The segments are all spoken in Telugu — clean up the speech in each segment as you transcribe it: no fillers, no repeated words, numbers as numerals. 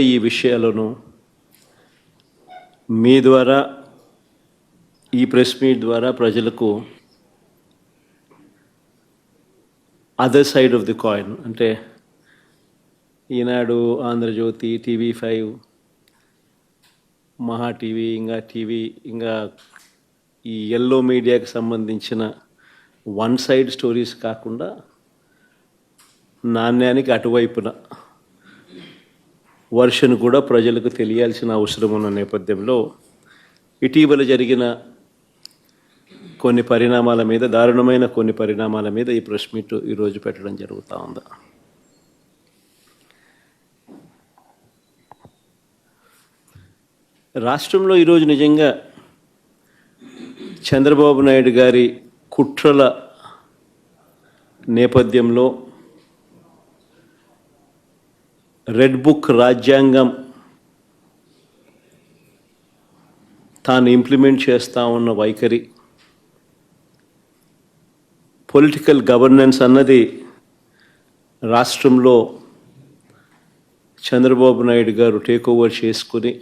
ఈ విషయాలను మీ ద్వారా ఈ ప్రెస్ మీట్ ద్వారా ప్రజలకు other side of the coin అంటే ఈనాడు, ఆంధ్రజ్యోతి, TV5, మహా టీవీ ఇంకా ఈ ఎల్లో మీడియాకి సంబంధించిన వన్ సైడ్ స్టోరీస్ కాకుండా నాణ్యానికి అటువైపున వర్షన్ కూడా ప్రజలకు తెలియాల్సిన అవసరం ఉన్న నేపథ్యంలో ఇటీవల జరిగిన కొన్ని పరిణామాల మీద, దారుణమైన కొన్ని పరిణామాల మీద ఈ ప్రెస్ మీట్ ఈరోజు పెట్టడం జరుగుతూ ఉంది. రాష్ట్రంలో ఈరోజు నిజంగా చంద్రబాబు నాయుడు గారి కుట్రల నేపథ్యంలో రెడ్ బుక్ రాజ్యాంగం తాను ఇంప్లిమెంట్ చేస్తూ ఉన్న వైఖరి, పొలిటికల్ గవర్నెన్స్ అన్నది రాష్ట్రంలో చంద్రబాబు నాయుడు గారు టేక్ ఓవర్ చేసుకుని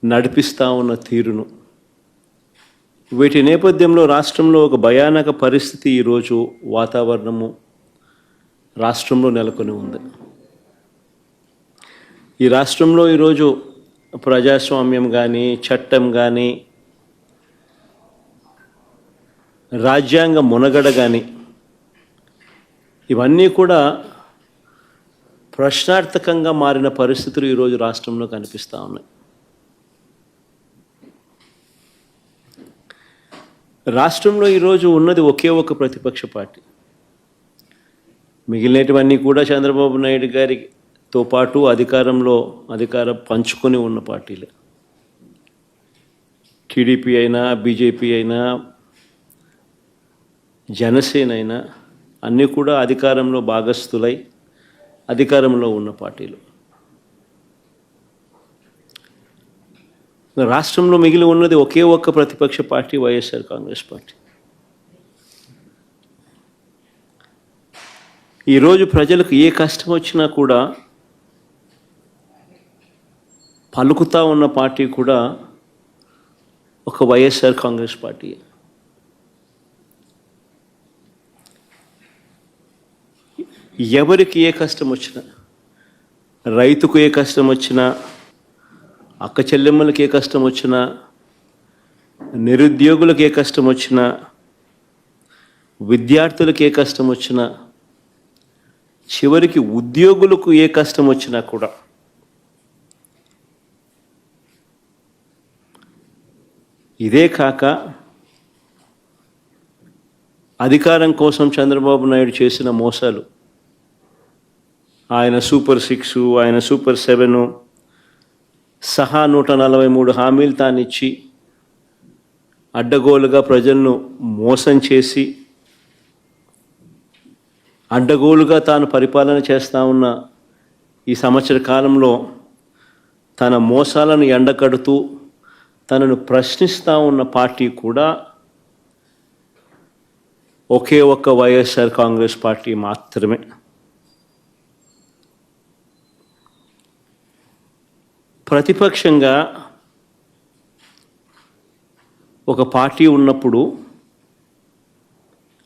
నడిపిస్తూ ఉన్న తీరును, వీటి నేపథ్యంలో రాష్ట్రంలో ఒక భయానక పరిస్థితి ఈరోజు వాతావరణము రాష్ట్రంలో నెలకొని ఉంది. ఈ రాష్ట్రంలో ఈరోజు ప్రజాస్వామ్యం కానీ, చట్టం కానీ, రాజ్యాంగ మునగడ కానీ ఇవన్నీ కూడా ప్రశ్నార్థకంగా మారిన పరిస్థితులు ఈరోజు రాష్ట్రంలో కనిపిస్తూ ఉన్నాయి. రాష్ట్రంలో ఈరోజు ఉన్నది ఒకే ఒక ప్రతిపక్ష పార్టీ. మిగిలినటువన్నీ కూడా చంద్రబాబు నాయుడు గారితో పాటు అధికారం పంచుకొని ఉన్న పార్టీలే. టీడీపీ అయినా, బీజేపీ అయినా, జనసేన అయినా అన్నీ కూడా అధికారంలో భాగస్థులై అధికారంలో ఉన్న పార్టీలు. రాష్ట్రంలో మిగిలి ఉన్నది ఒకే ఒక్క ప్రతిపక్ష పార్టీ, వైఎస్ఆర్ కాంగ్రెస్ పార్టీ. ఈరోజు ప్రజలకు ఏ కష్టం వచ్చినా కూడా పలుకుతూ ఉన్న పార్టీ కూడా ఒక వైఎస్ఆర్ కాంగ్రెస్ పార్టీ. ఎవరికి ఏ కష్టం వచ్చినా, రైతుకు ఏ కష్టం వచ్చినా, అక్క చెల్లెమ్మలకి ఏ కష్టం వచ్చినా, నిరుద్యోగులకు ఏ కష్టం వచ్చినా, విద్యార్థులకు ఏ కష్టం వచ్చినా, చివరికి ఉద్యోగులకు ఏ కష్టం వచ్చినా కూడా ఇదే కాక అధికారం కోసం చంద్రబాబు నాయుడు చేసిన మోసాలు, ఆయన సూపర్ 6, ఆయన సూపర్ 7 సహా 143 హామీలు తానిచ్చి అడ్డగోలుగా ప్రజలను మోసం చేసి అడ్డగోలుగా తాను పరిపాలన చేస్తూ ఉన్న ఈ సంవత్సర కాలంలో తన మోసాలను ఎండకడుతూ తనను ప్రశ్నిస్తూ ఉన్న పార్టీ కూడా ఒకే ఒక్క వైఎస్ఆర్ కాంగ్రెస్ పార్టీ మాత్రమే. ప్రతిపక్షంగా ఒక పార్టీ ఉన్నప్పుడు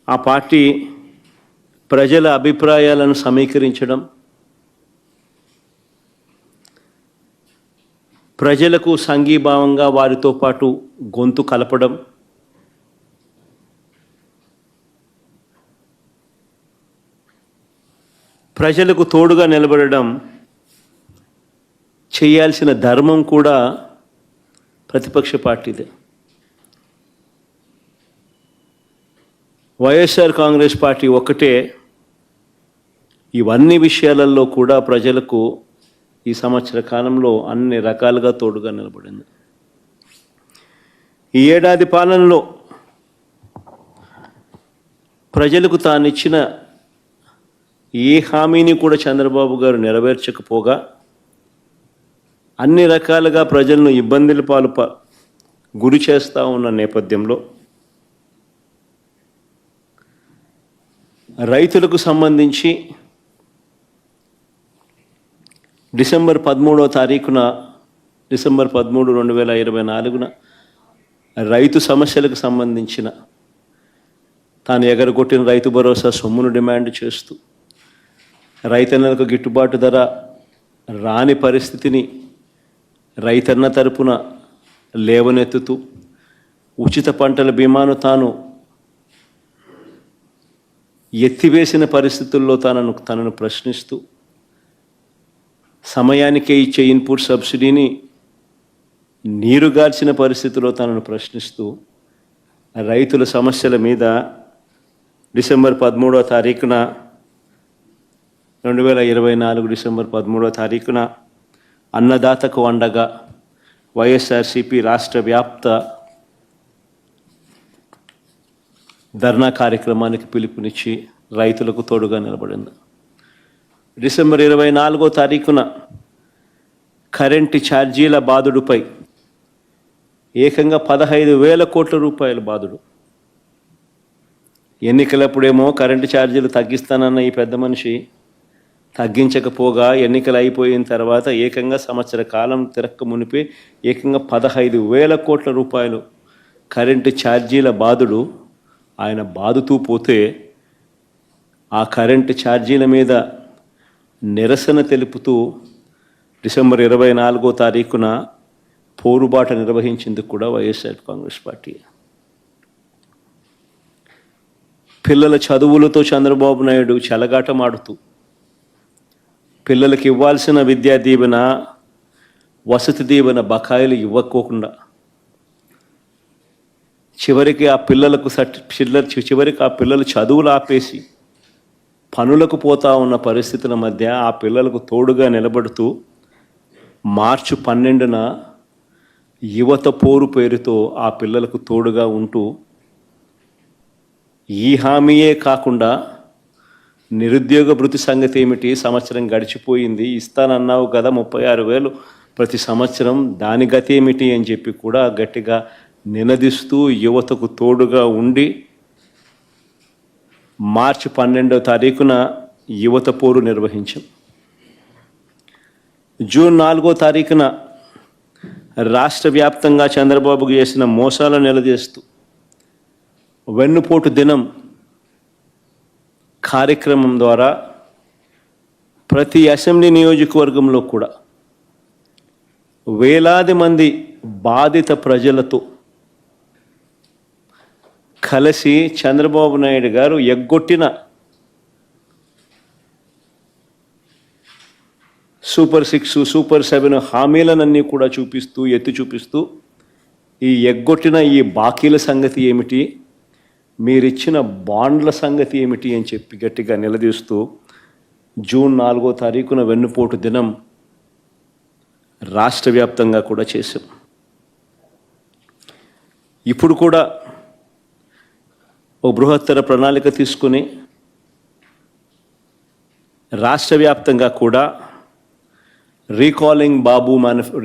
ఆ పార్టీ ప్రజల అభిప్రాయాలను సమీకరించడం, ప్రజలకు సంఘీభావంగా వారితో పాటు గొంతు కలపడం, ప్రజలకు తోడుగా నిలబడడం చేయాల్సిన ధర్మం కూడా ప్రతిపక్ష పార్టీదే. వైఎస్ఆర్ కాంగ్రెస్ పార్టీ ఒక్కటే ఇవన్నీ విషయాలలో కూడా ప్రజలకు ఈ సంవత్సర కాలంలో అన్ని రకాలుగా తోడుగా నిలబడింది. ఈ ఏడాది పాలనలో ప్రజలకు తానిచ్చిన ఏ హామీని కూడా చంద్రబాబు గారు నెరవేర్చకపోగా అన్ని రకాలుగా ప్రజలను ఇబ్బందుల పాలు గురి చేస్తూ ఉన్న నేపథ్యంలో రైతులకు సంబంధించి డిసెంబర్ 13వ తారీఖున డిసెంబర్ 13, 2024 రైతు సమస్యలకు సంబంధించిన తాను ఎగరగొట్టిన రైతు భరోసా సొమ్మును డిమాండ్ చేస్తూ రైతన్నలకు గిట్టుబాటు ధర రాని పరిస్థితిని రైతన్న తరపున లేవనెత్తుతూ ఉచిత పంటల బీమాను తాను ఎత్తివేసిన పరిస్థితుల్లో తనను ప్రశ్నిస్తూ సమయానికే ఇచ్చే ఇన్పుట్ సబ్సిడీని నీరుగార్చిన పరిస్థితిలో తనను ప్రశ్నిస్తూ రైతుల సమస్యల మీద డిసెంబర్ 13వ తారీఖున 2024 డిసెంబర్ 13వ తారీఖున అన్నదాతకు అండగా వైఎస్ఆర్సీపీ రాష్ట్ర వ్యాప్త ధర్నా కార్యక్రమానికి పిలుపునిచ్చి రైతులకు తోడుగా నిలబడింది. డిసెంబర్ 24వ తారీఖున కరెంటు ఛార్జీల బాదుడుపై ఏకంగా 15,000 కోట్ల రూపాయల బాదుడు. ఎన్నికలప్పుడేమో కరెంటు ఛార్జీలు తగ్గిస్తానన్న ఈ పెద్ద మనిషి తగ్గించకపోగా ఎన్నికలు అయిపోయిన తర్వాత ఏకంగా సంవత్సర కాలం తిరక్క మునిపే ఏకంగా 15,000 కోట్ల రూపాయలు కరెంటు ఛార్జీల బాదుడు ఆయన బాదుతూ పోతే ఆ కరెంటు ఛార్జీల మీద నిరసన తెలుపుతూ డిసెంబర్ 24వ తారీఖున పోరుబాట నిర్వహించింది కూడా వైఎస్ఆర్ కాంగ్రెస్ పార్టీ. పిల్లల చదువులతో చంద్రబాబు నాయుడు చెలగాటమాడుతూ పిల్లలకు ఇవ్వాల్సిన విద్యా దీవెన వసతి దీవెన బకాయిలు ఇవ్వకోకుండా చివరికి ఆ పిల్లలు చదువులు ఆపేసి పనులకు పోతా ఉన్న పరిస్థితుల మధ్య ఆ పిల్లలకు తోడుగా నిలబడుతూ మార్చి 12న యువత పోరు పేరుతో ఆ పిల్లలకు తోడుగా ఉంటూ ఈ హామీయే కాకుండా నిరుద్యోగ భృతి సంగతి ఏమిటి, సంవత్సరం గడిచిపోయింది, ఇస్తానన్నావు కదా 36,000 ప్రతి సంవత్సరం, దాని గతి ఏమిటి అని చెప్పి కూడా గట్టిగా నినదిస్తూ యువతకు తోడుగా ఉండి మార్చి 12వ తారీఖున యువత పోరు నిర్వహించాం. జూన్ 4వ తారీఖున రాష్ట్ర వ్యాప్తంగా చంద్రబాబుకు చేసిన మోసాలను నిలదీస్తూ వెన్నుపోటు దినం కార్యక్రమం ద్వారా ప్రతి అసెంబ్లీ నియోజకవర్గంలో కూడా వేలాది మంది బాధిత ప్రజలతో కలిసి చంద్రబాబు నాయుడు గారు ఎగ్గొట్టిన సూపర్ 6, సూపర్ 7 హామీలనన్నీ కూడా ఎత్తి చూపిస్తూ ఈ ఎగ్గొట్టిన ఈ బాకీల సంగతి ఏమిటి, మీరిచ్చిన బాండ్ల సంగతి ఏమిటి అని చెప్పి గట్టిగా నిలదీస్తూ జూన్ 4వ తారీఖున వెన్నుపోటు దినం రాష్ట్ర వ్యాప్తంగా కూడా చేశాం. ఇప్పుడు కూడా ఓ బృహత్తర ప్రణాళిక తీసుకుని రాష్ట్ర వ్యాప్తంగా కూడా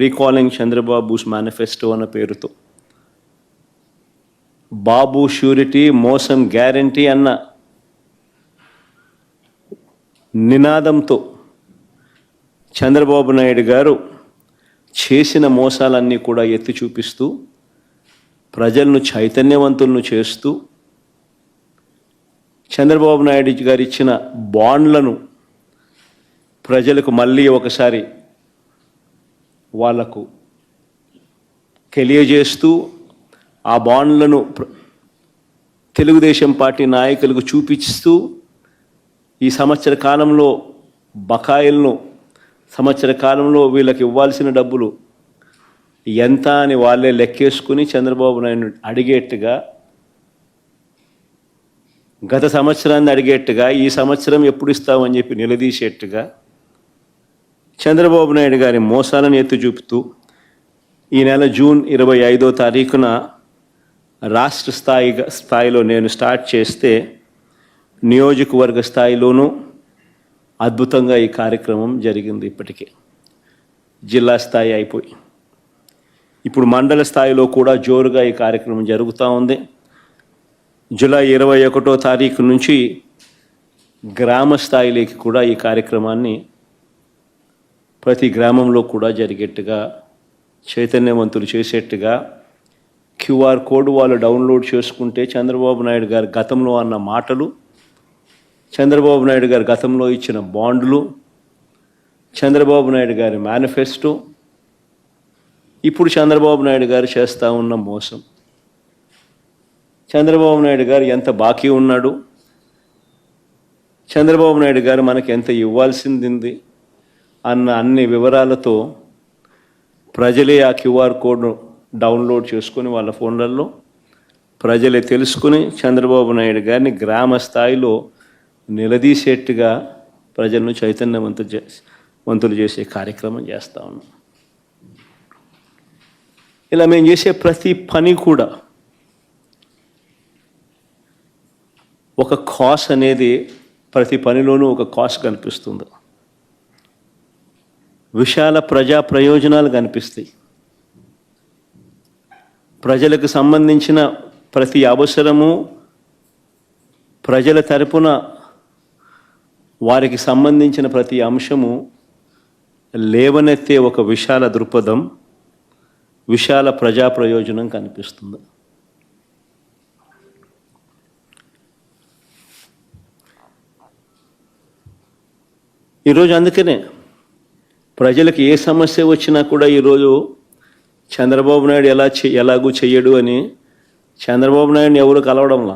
రీకాలింగ్ చంద్రబాబుస్ మేనిఫెస్టో అన్న పేరుతో బాబు ష్యూరిటీ మోసం గ్యారంటీ అన్న నినాదంతో చంద్రబాబు నాయుడు గారు చేసిన మోసాలన్నీ కూడా ఎత్తి చూపిస్తూ ప్రజలను చైతన్యవంతులను చేస్తూ చంద్రబాబు నాయుడు గారు ఇచ్చిన బాండ్లను ప్రజలకు మళ్ళీ ఒకసారి వాళ్లకు తెలియజేస్తూ ఆ బాండ్లను తెలుగుదేశం పార్టీ నాయకులకు చూపిస్తూ ఈ సంవత్సర కాలంలో బకాయిలను సంవత్సర కాలంలో వీళ్ళకి ఇవ్వాల్సిన డబ్బులు ఎంత అని వాళ్ళే లెక్కేసుకుని చంద్రబాబు నాయుడు అడిగేట్టుగా గత సంవత్సరాన్ని అడిగేట్టుగా ఈ సంవత్సరం ఎప్పుడు ఇస్తామని చెప్పి నిలదీసేట్టుగా చంద్రబాబు నాయుడు గారి మోసాలను ఎత్తి చూపుతూ ఈ నెల జూన్ 25వ తారీఖున రాష్ట్ర స్థాయిలో నేను స్టార్ట్ చేస్తే నియోజకవర్గ స్థాయిలోనూ అద్భుతంగా ఈ కార్యక్రమం జరిగింది. ఇప్పటికే జిల్లా స్థాయి అయిపోయి ఇప్పుడు మండల స్థాయిలో కూడా జోరుగా ఈ కార్యక్రమం జరుగుతూ ఉంది. జూలై 21వ తారీఖు నుంచి గ్రామ స్థాయిలోకి కూడా ఈ కార్యక్రమాన్ని ప్రతి గ్రామంలో కూడా జరిగేట్టుగా చైతన్యవంతులు చేసేట్టుగా క్యూఆర్ కోడ్ వాళ్ళు డౌన్లోడ్ చేసుకుంటే చంద్రబాబు నాయుడు గారు గతంలో అన్న మాటలు, చంద్రబాబు నాయుడు గారు గతంలో ఇచ్చిన బాండ్లు, చంద్రబాబు నాయుడు గారి మేనిఫెస్టో, ఇప్పుడు చంద్రబాబు నాయుడు గారు చేస్తూ ఉన్న మోసం, చంద్రబాబు నాయుడు గారు ఎంత బాకీ ఉన్నాడు, చంద్రబాబు నాయుడు గారు మనకి ఎంత ఇవ్వాల్సింది అన్న అన్ని వివరాలతో ప్రజలే ఆ క్యూఆర్ కోడ్ను డౌన్లోడ్ చేసుకుని వాళ్ళ ఫోన్లలో ప్రజలే తెలుసుకుని చంద్రబాబు నాయుడు గారిని గ్రామ స్థాయిలో నిలదీసేట్టుగా ప్రజలను చైతన్యవంతులు చేసే కార్యక్రమం చేస్తూ ఉన్నాం. ఇలా మేము చేసే ప్రతి పని కూడా ఒక కాస్ అనేది, ప్రతి పనిలోనూ ఒక కాస్ కనిపిస్తుంది. విశాల ప్రజా ప్రయోజనాలు కనిపిస్తాయి. ప్రజలకు సంబంధించిన ప్రతి అవసరము, ప్రజల తరపున వారికి సంబంధించిన ప్రతి అంశము లేవనెత్తే ఒక విశాల దృక్పథం, విశాల ప్రజా ప్రయోజనం కనిపిస్తుంది. ఈరోజు అందుకనే ప్రజలకు ఏ సమస్య వచ్చినా కూడా ఈరోజు చంద్రబాబు నాయుడు ఎలాగూ చెయ్యడు అని చంద్రబాబు నాయుడిని ఎవరు కలవడంలా.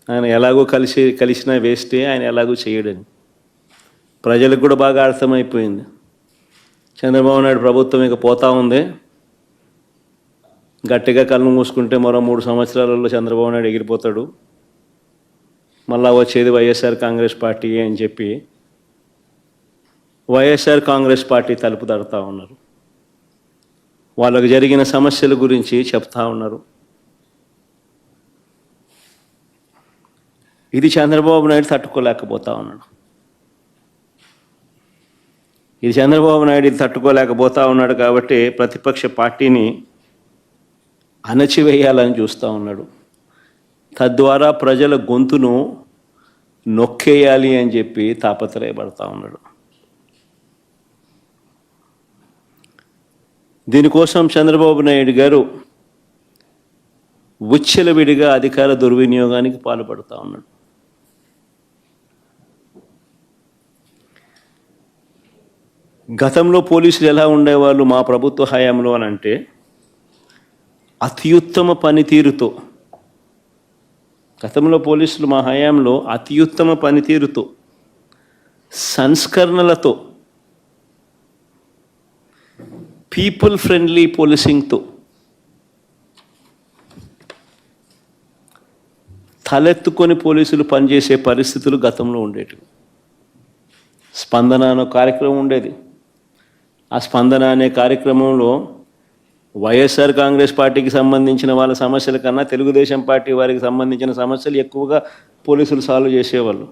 ఆయన ఎలాగో కలిసినా వేస్తే ఆయన ఎలాగూ చేయడని ప్రజలకు కూడా బాగా అర్థమైపోయింది. చంద్రబాబు నాయుడు ప్రభుత్వం ఇక పోతా ఉంది, గట్టిగా కళ్ళు మూసుకుంటే మరో 3 సంవత్సరాలలో చంద్రబాబు నాయుడు ఎగిరిపోతాడు, మళ్ళా వచ్చేది వైఎస్ఆర్ కాంగ్రెస్ పార్టీ అని చెప్పి వైఎస్ఆర్ కాంగ్రెస్ పార్టీ తలుపు తడుతూ ఉన్నారు. వాళ్ళకు జరిగిన సమస్యల గురించి చెప్తా ఉన్నారు. ఇది చంద్రబాబు నాయుడు తట్టుకోలేకపోతా ఉన్నాడు. ఇది చంద్రబాబు నాయుడు తట్టుకోలేకపోతా ఉన్నాడు కాబట్టి ప్రతిపక్ష పార్టీని అణచివేయాలని చూస్తూ ఉన్నాడు. తద్వారా ప్రజల గొంతును నొక్కేయాలి అని చెప్పి తాపత్రయపడతా ఉన్నాడు. దీనికోసం చంద్రబాబు నాయుడు గారు విచ్చలవిడిగా అధికార దుర్వినియోగానికి పాల్పడుతూ ఉన్నాడు. గతంలో పోలీసులు ఎలా ఉండేవాళ్ళు మా ప్రభుత్వ హయాంలో అని అంటే, అత్యుత్తమ పనితీరుతో, గతంలో పోలీసులు మా హయాంలో అత్యుత్తమ పనితీరుతో, సంస్కరణలతో, పీపుల్ ఫ్రెండ్లీ పోలీసింగ్తో తలెత్తుకొని పోలీసులు పనిచేసే పరిస్థితులు గతంలో ఉండేటివి. స్పందన అనే కార్యక్రమం ఉండేది. ఆ స్పందన అనే కార్యక్రమంలో వైఎస్ఆర్ కాంగ్రెస్ పార్టీకి సంబంధించిన వాళ్ళ సమస్యల కన్నా తెలుగుదేశం పార్టీ వారికి సంబంధించిన సమస్యలు ఎక్కువగా పోలీసులు సాల్వ్ చేసేవాళ్ళు,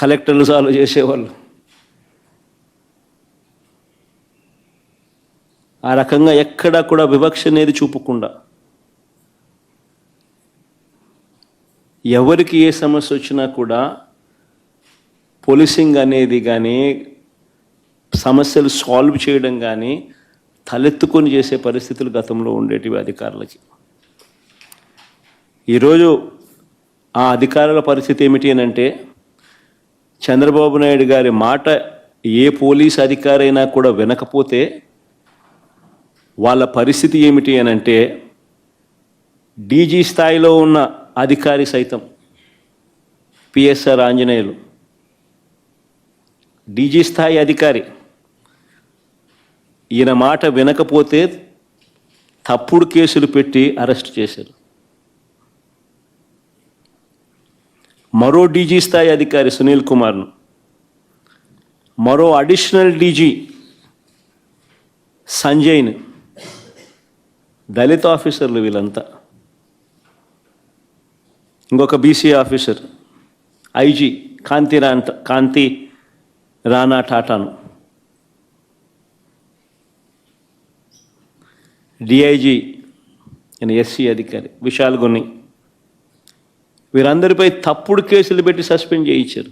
కలెక్టర్లు సాల్వ్ చేసేవాళ్ళు. ఆ రకంగా ఎక్కడా కూడా వివక్ష అనేది చూపకుండా ఎవరికి ఏ సమస్య వచ్చినా కూడా పోలీసింగ్ అనేది కానీ సమస్యలు సాల్వ్ చేయడం కానీ తలెత్తుకొని చేసే పరిస్థితులు గతంలో ఉండేటివి అధికారులకి. ఈరోజు ఆ అధికారుల పరిస్థితి ఏమిటి అని అంటే, చంద్రబాబు నాయుడు గారి మాట ఏ పోలీస్ అధికారైనా కూడా వినకపోతే వాళ్ళ పరిస్థితి ఏమిటి అని అంటే, డీజీ స్థాయిలో ఉన్న అధికారి సైతం, పిఎస్ఆర్ ఆంజనేయులు డీజీ స్థాయి అధికారి, ఈయన మాట వినకపోతే తప్పుడు కేసులు పెట్టి అరెస్ట్ చేశారు. మరో డీజీ స్థాయి అధికారి సునీల్ కుమార్ను, మరో అడిషనల్ డీజీ సంజయ్ను, దళిత ఆఫీసర్లు వీళ్ళంతా, ఇంకొక బీసీ ఆఫీసర్ ఐజీ కాంతి రాణా టాటాను, డిఐజీ ఎస్సీ అధికారి విశాల్ గొన్ని, వీరందరిపై తప్పుడు కేసులు పెట్టి సస్పెండ్ చేయించారు.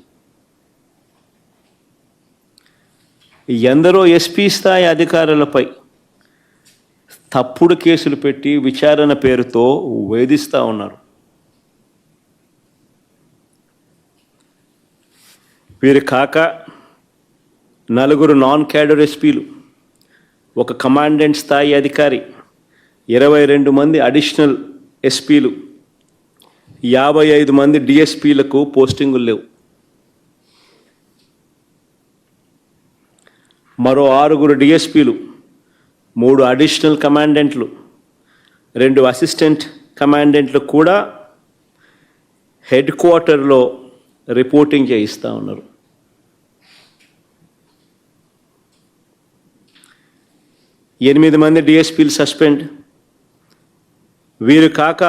ఎందరో ఎస్పీ స్థాయి అధికారులపై తప్పుడు కేసులు పెట్టి విచారణ పేరుతో వేధిస్తూ ఉన్నారు. వీరు కాక నలుగురు నాన్ క్యాడర్ ఎస్పీలు, ఒక కమాండెంట్ స్థాయి అధికారి, 22 మంది అడిషనల్ ఎస్పీలు, 55 మంది డిఎస్పీలకు పోస్టింగులు లేవు. మరో 6 డిఎస్పీలు, 3 అడిషనల్ కమాండెంట్లు, 2 అసిస్టెంట్ కమాండెంట్లు కూడా హెడ్ క్వార్టర్లో రిపోర్టింగ్ చేయిస్తూ ఉన్నారు. ఎనిమిది మంది డిఎస్పీలు సస్పెండ్. వీరు కాక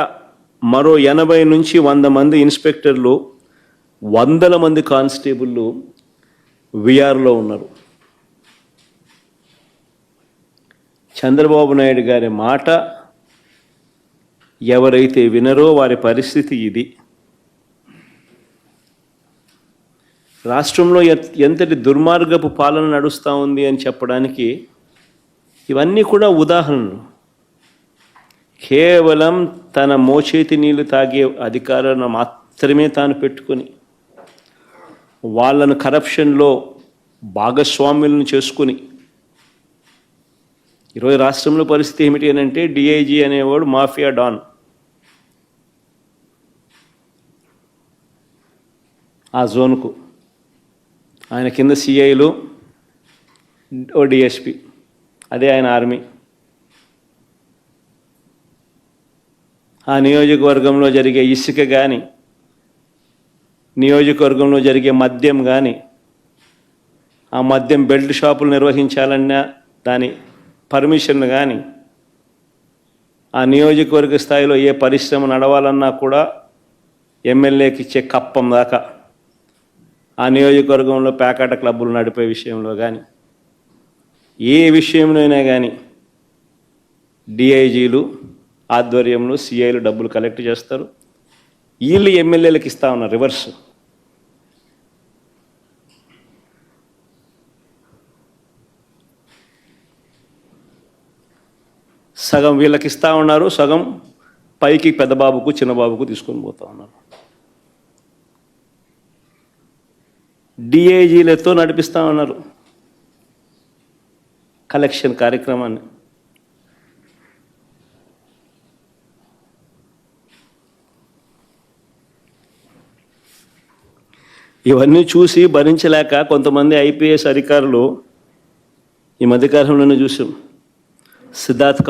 మరో 80 నుంచి 100 మంది ఇన్స్పెక్టర్లు, 100 మంది కానిస్టేబుళ్ళు విఆర్లో ఉన్నారు. చంద్రబాబు నాయుడు గారి మాట ఎవరైతే వినరో వారి పరిస్థితి ఇది. రాష్ట్రంలో ఎంతటి దుర్మార్గపు పాలన నడుస్తూ ఉంది అని చెప్పడానికి ఇవన్నీ కూడా ఉదాహరణలు. కేవలం తన మోచేతి నీళ్లు తాగే అధికారాన్ని మాత్రమే తాను పెట్టుకొని వాళ్ళను కరప్షన్లో భాగస్వాములను చేసుకుని ఈరోజు రాష్ట్రంలో పరిస్థితి ఏమిటి అని అంటే, డిఐజీ అనేవాడు మాఫియా డాన్. ఆ జోన్కు ఆయన కింద సిఐలు, ఓ డిఎస్పి, అదే ఆయన ఆర్మీ. ఆ నియోజకవర్గంలో జరిగే ఇసుక కానీ, నియోజకవర్గంలో జరిగే మద్యం కానీ, ఆ మద్యం బెల్ట్ షాపులు నిర్వహించాలన్నా దాని పర్మిషన్ కానీ, ఆ నియోజకవర్గ స్థాయిలో ఏ పరిశ్రమ నడవాలన్నా కూడా ఎమ్మెల్యేకి ఇచ్చే కప్పం దాకా, ఆ నియోజకవర్గంలో పేకాట క్లబ్బులు నడిపే విషయంలో కానీ, ఏ విషయంలోనైనా కానీ డిఐజీలు ఆధ్వర్యంలో సిఐలు డబ్బులు కలెక్ట్ చేస్తారు. వీళ్ళు ఎమ్మెల్యేలకు ఇస్తా ఉన్నారు రివర్స్. సగం వీళ్ళకి ఇస్తూ ఉన్నారు, సగం పైకి పెద్దబాబుకు చిన్నబాబుకు తీసుకొని పోతూ ఉన్నారు. డిఐజీలతో నడిపిస్తూ ఉన్నారు కలెక్షన్ కార్యక్రమాన్ని. ఇవన్నీ చూసి భరించలేక కొంతమంది ఐపీఎస్ అధికారులు ఈ మధ్యకాలంలోనే చూసాం. Siddharth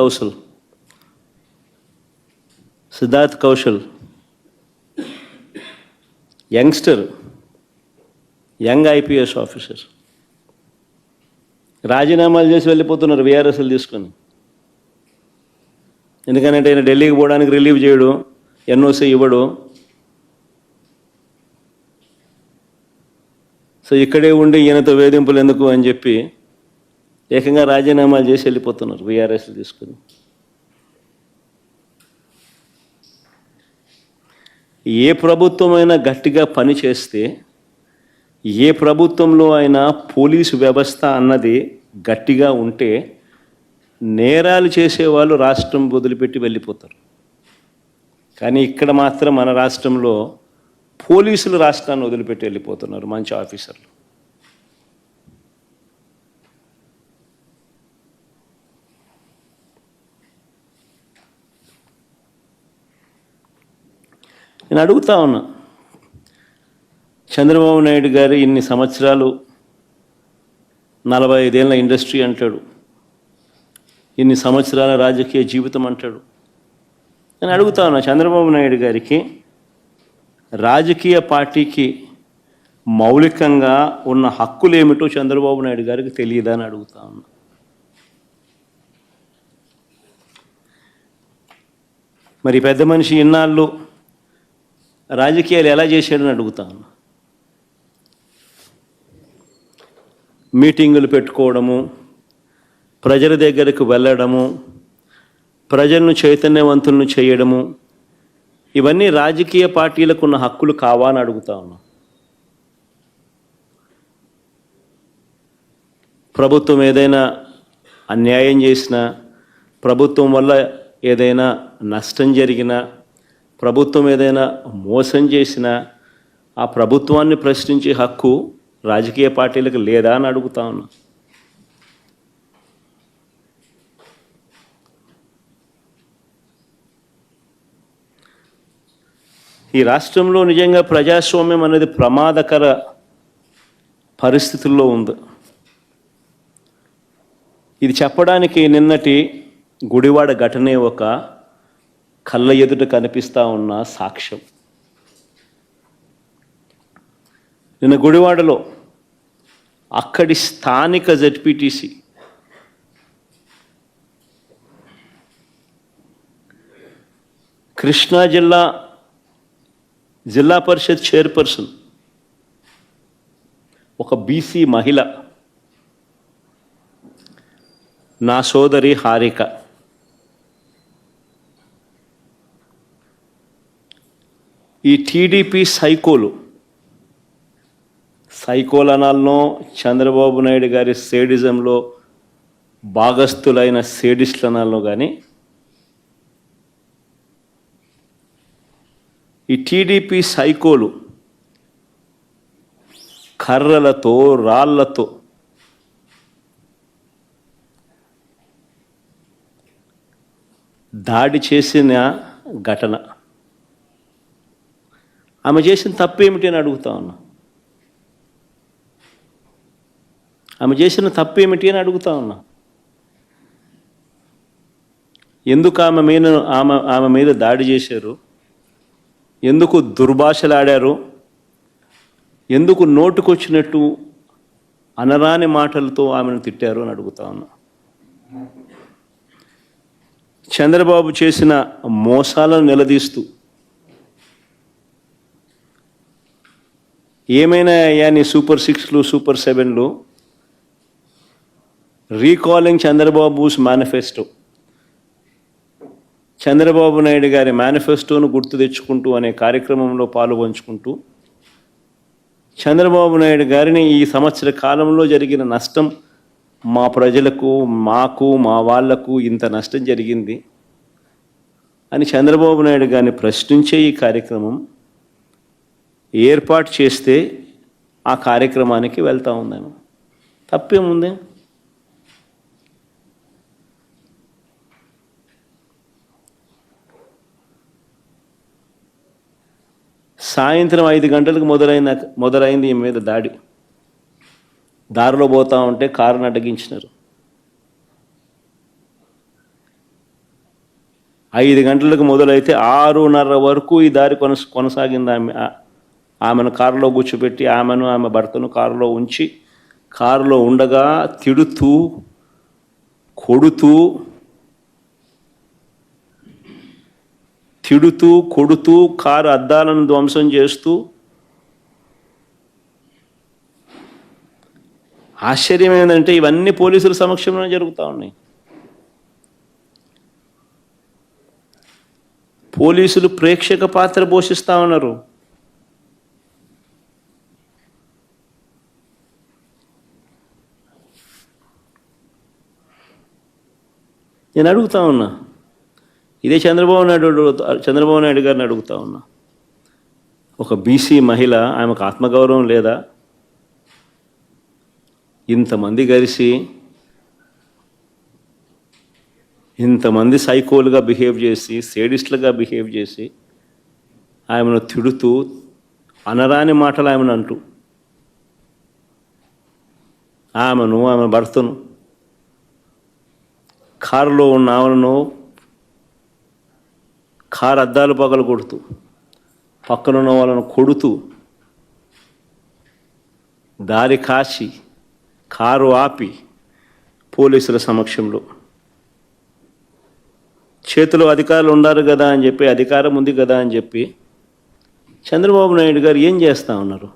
Kaushal youngster, young IPS officer రాజీనామాలు చేసి వెళ్ళిపోతున్నారు విఆర్ఎస్లు తీసుకొని. ఎందుకంటే ఆయన ఢిల్లీకి పోవడానికి రిలీవ్ చేయడు, ఎన్ఓసి ఇవ్వడు. సో ఇక్కడే ఉండి ఈయనతో వేధింపులు ఎందుకు అని చెప్పి ఏకంగా రాజీనామాలు చేసి వెళ్ళిపోతున్నారు విఆర్ఎస్లు తీసుకుని. ఏ ప్రభుత్వమైనా గట్టిగా పని చేస్తే, ఏ ప్రభుత్వంలో అయినా పోలీసు వ్యవస్థ అన్నది గట్టిగా ఉంటే నేరాలు చేసేవాళ్ళు రాష్ట్రం వదిలిపెట్టి వెళ్ళిపోతారు. కానీ ఇక్కడ మాత్రం మన రాష్ట్రంలో పోలీసులు రాష్ట్రాన్ని వదిలిపెట్టి వెళ్ళిపోతున్నారు మంచి ఆఫీసర్లు. నేను అడుగుతా ఉన్నా, చంద్రబాబు నాయుడు గారు ఇన్ని సంవత్సరాలు 45 ఏళ్ళ ఇండస్ట్రీ అంటాడు, ఇన్ని సంవత్సరాల రాజకీయ జీవితం అంటాడు. నేను అడుగుతా ఉన్నా, చంద్రబాబు నాయుడు గారికి రాజకీయ పార్టీకి మౌలికంగా ఉన్న హక్కులు ఏమిటో చంద్రబాబు నాయుడు గారికి తెలియదా అని అడుగుతా ఉన్నా. మరి పెద్ద మనిషి ఇన్నాళ్ళు రాజకీయాలు ఎలా చేశాడని అడుగుతా ఉన్నా. మీటింగులు పెట్టుకోవడము, ప్రజల దగ్గరకు వెళ్ళడము, ప్రజలను చైతన్యవంతులను చేయడము, ఇవన్నీ రాజకీయ పార్టీలకు ఉన్న హక్కులు కావా అని అడుగుతా ఉన్నాం. ప్రభుత్వం ఏదైనా అన్యాయం చేసినా, ప్రభుత్వం వల్ల ఏదైనా నష్టం జరిగినా, ప్రభుత్వం ఏదైనా మోసం చేసినా ఆ ప్రభుత్వాన్ని ప్రశ్నించే హక్కు రాజకీయ పార్టీలకు లేదా అని అడుగుతా ఉన్నా. ఈ రాష్ట్రంలో నిజంగా ప్రజాస్వామ్యం అనేది ప్రమాదకర పరిస్థితుల్లో ఉంది. ఇది చెప్పడానికి నిన్నటి గుడివాడ ఘటనే ఒక కళ్ళ ఎదుట కనిపిస్తూ ఉన్న సాక్ష్యం. నిన్న గుడివాడలో అక్కడి స్థానిక జెడ్పీటీసీ కృష్ణా జిల్లా పరిషత్ చైర్పర్సన్ ఒక బీసీ మహిళ, నా సోదరి హారిక, ఈ టీడీపీ సైకోలు అనాలనో, చంద్రబాబు నాయుడు గారి సేడిజంలో భాగస్థులైన సేడిస్టులు అనాలనో కానీ, ఈ టీడీపీ సైకోలు కర్రలతో, రాళ్లతో దాడి చేసిన ఘటన. ఆమె చేసిన తప్పేమిటి అని అడుగుతా ఉన్నా. ఆమె చేసిన తప్పేమిటి అని అడుగుతా ఉన్నా. ఎందుకు ఆమె మీద దాడి చేశారు? ఎందుకు దుర్భాషలాడారు? ఎందుకు నోటుకొచ్చినట్టు అనరాని మాటలతో ఆమెను తిట్టారు అని అడుగుతా ఉన్నా. చంద్రబాబు చేసిన మోసాలను నిలదీస్తూ, ఏమైనా నీ సూపర్ 6లు, సూపర్ 7లు, రీకాలింగ్ చంద్రబాబుస్ మేనిఫెస్టో, చంద్రబాబు నాయుడు గారి మేనిఫెస్టోను గుర్తు తెచ్చుకుంటూ అనే కార్యక్రమంలో పాల్పంచుకుంటూ, చంద్రబాబు నాయుడు గారిని ఈ సంవత్సర కాలంలో జరిగిన నష్టం, మా ప్రజలకు, మాకు, మా వాళ్లకు ఇంత నష్టం జరిగింది అని చంద్రబాబు నాయుడు గారిని ప్రశ్నించే ఈ కార్యక్రమం ఏర్పాటు చేస్తే ఆ కార్యక్రమానికి వెళ్తూ ఉందాను. తప్పేముంది? సాయంత్రం 5 గంటలకు మొదలైంది ఈ మీద దాడి. దారిలో పోతా ఉంటే కారును అడ్డగించినారు. 5 గంటలకు మొదలైతే 6:30 వరకు ఈ దారి కొనసాగింది. ఆమెను కారులో కూర్చోబెట్టి, ఆమె భర్తను కారులో ఉంచి, కారులో ఉండగా తిడుతూ, కొడుతూ కారు అద్దాలను ధ్వంసం చేస్తూ, ఆశ్చర్యం ఏంటంటే ఇవన్నీ పోలీసుల సమక్షంలోనే జరుగుతూ ఉన్నాయి. పోలీసులు ప్రేక్షక పాత్ర పోషిస్తూ ఉన్నారు. నేను అడుగుతా ఉన్నా, ఇదే చంద్రబాబు నాయుడు గారిని అడుగుతా ఉన్నా. ఒక బీసీ మహిళ, ఆమెకు ఆత్మగౌరవం లేదా? ఇంతమంది కలిసి, ఇంతమంది సైకోలుగా బిహేవ్ చేసి, సేడిస్టులుగా బిహేవ్ చేసి, ఆమెను తిడుతూ, అనరాని మాటలు ఆమెను అంటూ, ఆమె భర్తను, కారులో ఉన్న ఆమెను కారు అద్దాలు పగలు కొడుతూ, పక్కనున్న వాళ్ళను కొడుతూ, దారి కాచి, కారు ఆపి, పోలీసుల సమక్షంలో చేతిలో అధికారులు ఉన్నారు కదా అని చెప్పి, అధికారం ఉంది కదా అని చెప్పి చంద్రబాబు నాయుడు గారు ఏం చేస్తూ ఉన్నారు?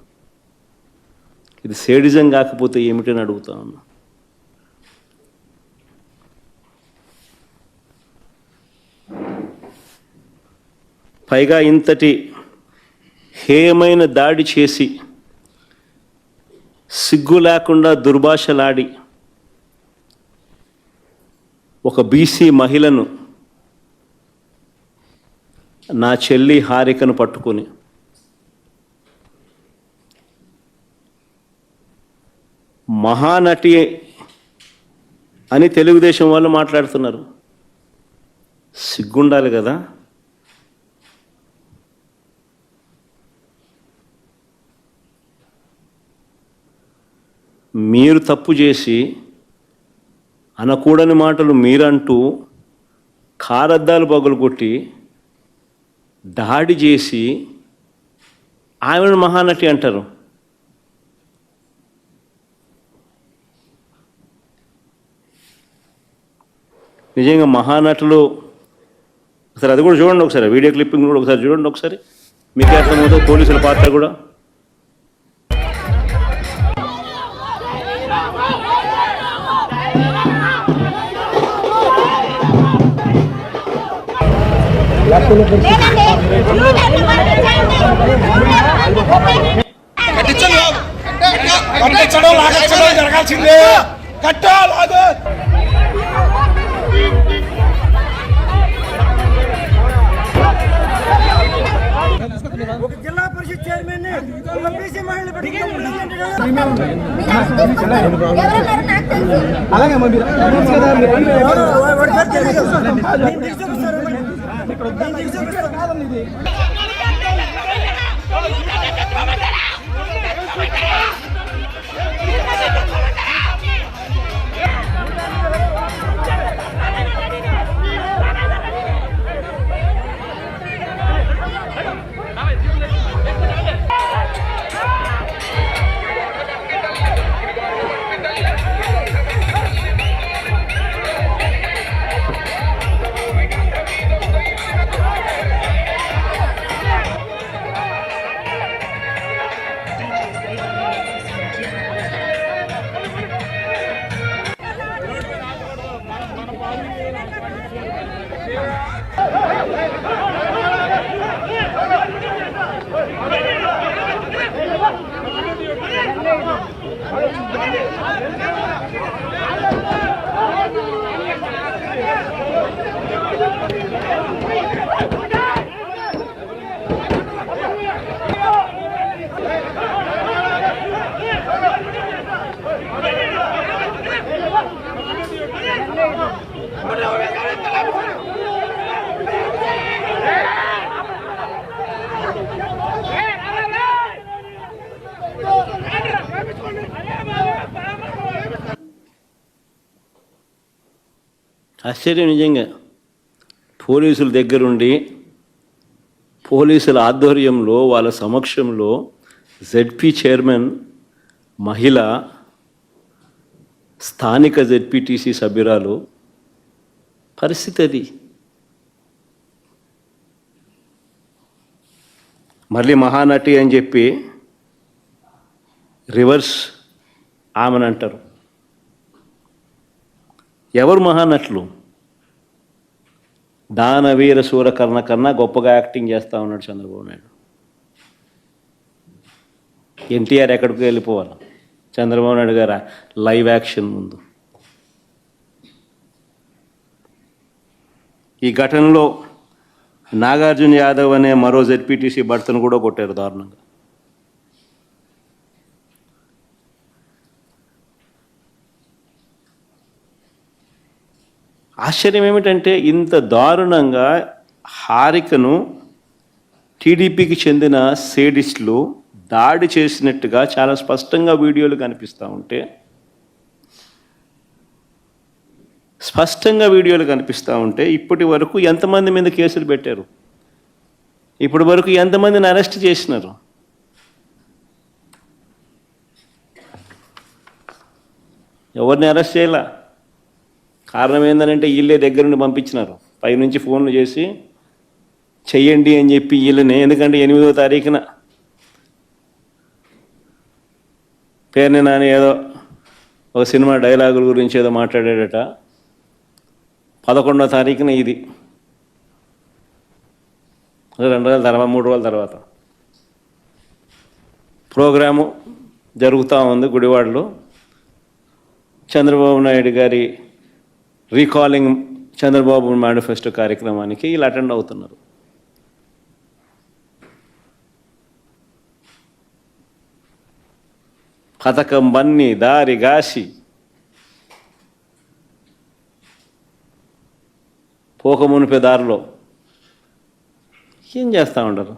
ఇది సేడిజం కాకపోతే ఏమిటని అడుగుతా ఉన్నా. పైగా ఇంతటి హేయమైన దాడి చేసి, సిగ్గు లేకుండా దుర్భాషలాడి, ఒక బీసీ మహిళను, నా చెల్లి హారికను పట్టుకొని మహానటి అని తెలుగుదేశం వాళ్ళు మాట్లాడుతున్నారు. సిగ్గుండాలి కదా. మీరు తప్పు చేసి అనకూడని మాటలు మీరంటూ కారద్దాలు పగులుకొట్టి దాడి చేసి ఆమెను మహానటి అంటారు. నిజంగా మహానటులు ఒకసారి అది కూడా చూడండి, ఒకసారి వీడియో క్లిప్పింగ్ కూడా ఒకసారి చూడండి, ఒకసారి మీకే అర్థమవుతుంది పోలీసుల పాత్ర కూడా. జరగాల్సిందే కట్టాలాగా. ఒక జిల్లా పరిషత్ చైర్మన్ బీసీ మహిళలు అలాగే ఆశ్చర్యం నిజంగా. పోలీసుల దగ్గరుండి, పోలీసుల ఆధ్వర్యంలో, వాళ్ళ సమక్షంలో జెడ్పీ చైర్మన్ మహిళ, స్థానిక జెడ్పీటీసీ సభ్యురాలు పరిస్థితి అది. మళ్ళీ మహానటి అని చెప్పి రివర్స్ ఆమెను అంటారు. ఎవరు మహానటులు? దానవీర సూరకర్ణ కన్నా గొప్పగా యాక్టింగ్ చేస్తూ ఉన్నాడు చంద్రబాబు నాయుడు. ఎన్టీఆర్ ఎక్కడికి వెళ్ళిపోవాలి చంద్రబాబు నాయుడు గారు లైవ్ యాక్షన్ ముందు. ఈ ఘటనలో నాగార్జున యాదవ్ అనే మరో జెడ్పీటీసీ భర్తను కూడా కొట్టారు దారుణంగా. ఆశ్చర్యం ఏమిటంటే ఇంత దారుణంగా హారికను టీడీపీకి చెందిన సేడిస్టులు దాడి చేసినట్టుగా చాలా స్పష్టంగా వీడియోలు కనిపిస్తూ ఉంటే, ఇప్పటి వరకు ఎంతమంది మీద కేసులు పెట్టారు? ఇప్పటి వరకు ఎంతమందిని అరెస్ట్ చేసినారు? ఎవరిని అరెస్ట్ చేయాల? కారణం ఏంటంటే వీళ్ళే దగ్గర నుండి పంపించినారు, పైనుంచి ఫోన్లు చేసి చెయ్యండి అని చెప్పి వీళ్ళని. ఎందుకంటే 8వ తారీఖున పేరుని నాని ఏదో ఒక సినిమా డైలాగుల గురించి ఏదో మాట్లాడాడట. 11వ తారీఖున ఇది 2 రోజుల తర్వాత 3 రోజుల తర్వాత ప్రోగ్రాము జరుగుతూ ఉంది గుడివాడలో. చంద్రబాబు నాయుడు గారి రీకాలింగ్ చంద్రబాబు మేనిఫెస్టో కార్యక్రమానికి వీళ్ళు అటెండ్ అవుతున్నారు. పథకం బన్ని దారి గాసి పోకమునిపే దారిలో ఏం చేస్తూ ఉంటారు.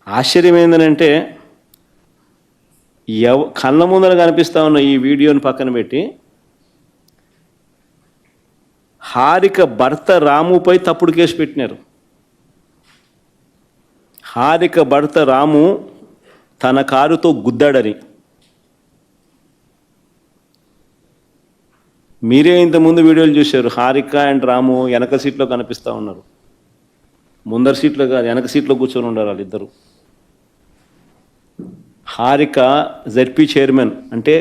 ఆశ్చర్యం ఏంటంటే కళ్ళ ముందర కనిపిస్తూ ఉన్న ఈ వీడియోని పక్కన పెట్టి హారిక భర్త రాముపై తప్పుడు కేసు పెట్టినారు. హారిక భర్త రాము తన కారుతో గుద్దాడని. మీరే ఇంతకుముందు వీడియోలు చూశారు. హారిక అండ్ రాము వెనక సీట్లో కనిపిస్తూ ఉన్నారు. ముందర సీట్లో కాదు, వెనక సీట్లో కూర్చొని ఉన్నారు వాళ్ళిద్దరు. హారిక జెడ్పీ చైర్మన్, అంటే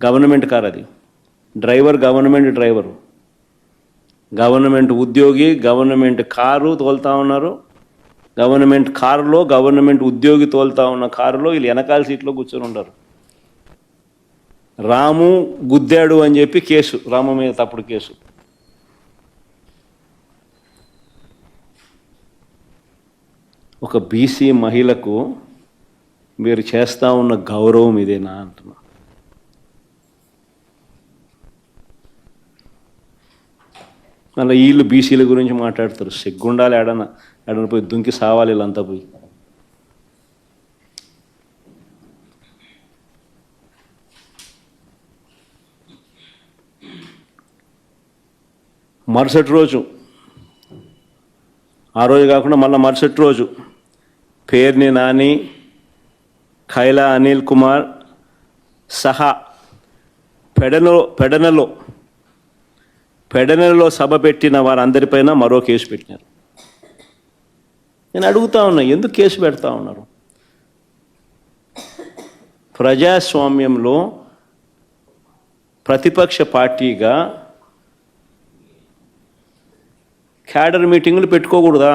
గవర్నమెంట్ కార్ అది. డ్రైవర్ గవర్నమెంట్ డ్రైవరు, గవర్నమెంట్ ఉద్యోగి, గవర్నమెంట్ కారు తోలుతా ఉన్నారు. గవర్నమెంట్ కారులో గవర్నమెంట్ ఉద్యోగి తోలుతా ఉన్న కారులో వీళ్ళు వెనకాల సీట్లో కూర్చొని ఉన్నారు. రాము గుద్దాడు అని చెప్పి కేసు, రాము మీద తప్పుడు కేసు. ఒక బీసీ మహిళకు మీరు చేస్తూ ఉన్న గౌరవం ఇదేనా అంటున్నా. మళ్ళీ వీళ్ళు బీసీల గురించి మాట్లాడతారు. సిగ్గుండాలి. ఏడన పోయి దుంకి సావాలి వీళ్ళంతా పోయి. మరుసటి రోజు, ఆ రోజు కాకుండా మళ్ళీ మరుసటి రోజు పేర్ని నాని, ఖైలా అనిల్ కుమార్ సహా పెడనలో సభ పెట్టిన వారందరిపైన మరో కేసు పెట్టినారు. నేను అడుగుతా ఉన్నా, ఎందుకు కేసు పెడతా ఉన్నారు? ప్రజాస్వామ్యంలో ప్రతిపక్ష పార్టీగా క్యాడర్ మీటింగులు పెట్టుకోకూడదా?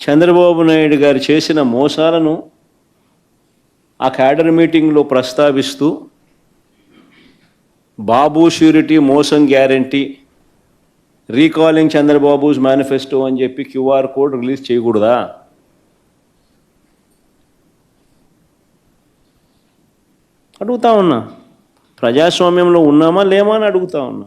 చంద్రబాబు నాయుడు గారు చేసిన మోసాలను ఆ క్యాడర్ మీటింగ్లో ప్రస్తావిస్తూ బాబు ష్యూరిటీ, మోసం గ్యారంటీ, రీకాలింగ్ చంద్రబాబుస్ మేనిఫెస్టో అని చెప్పి QR కోడ్ రిలీజ్ చేయకూడదా? అడుగుతా ఉన్నా. ప్రజాస్వామ్యంలో ఉన్నామా లేమా అని అడుగుతా ఉన్నా.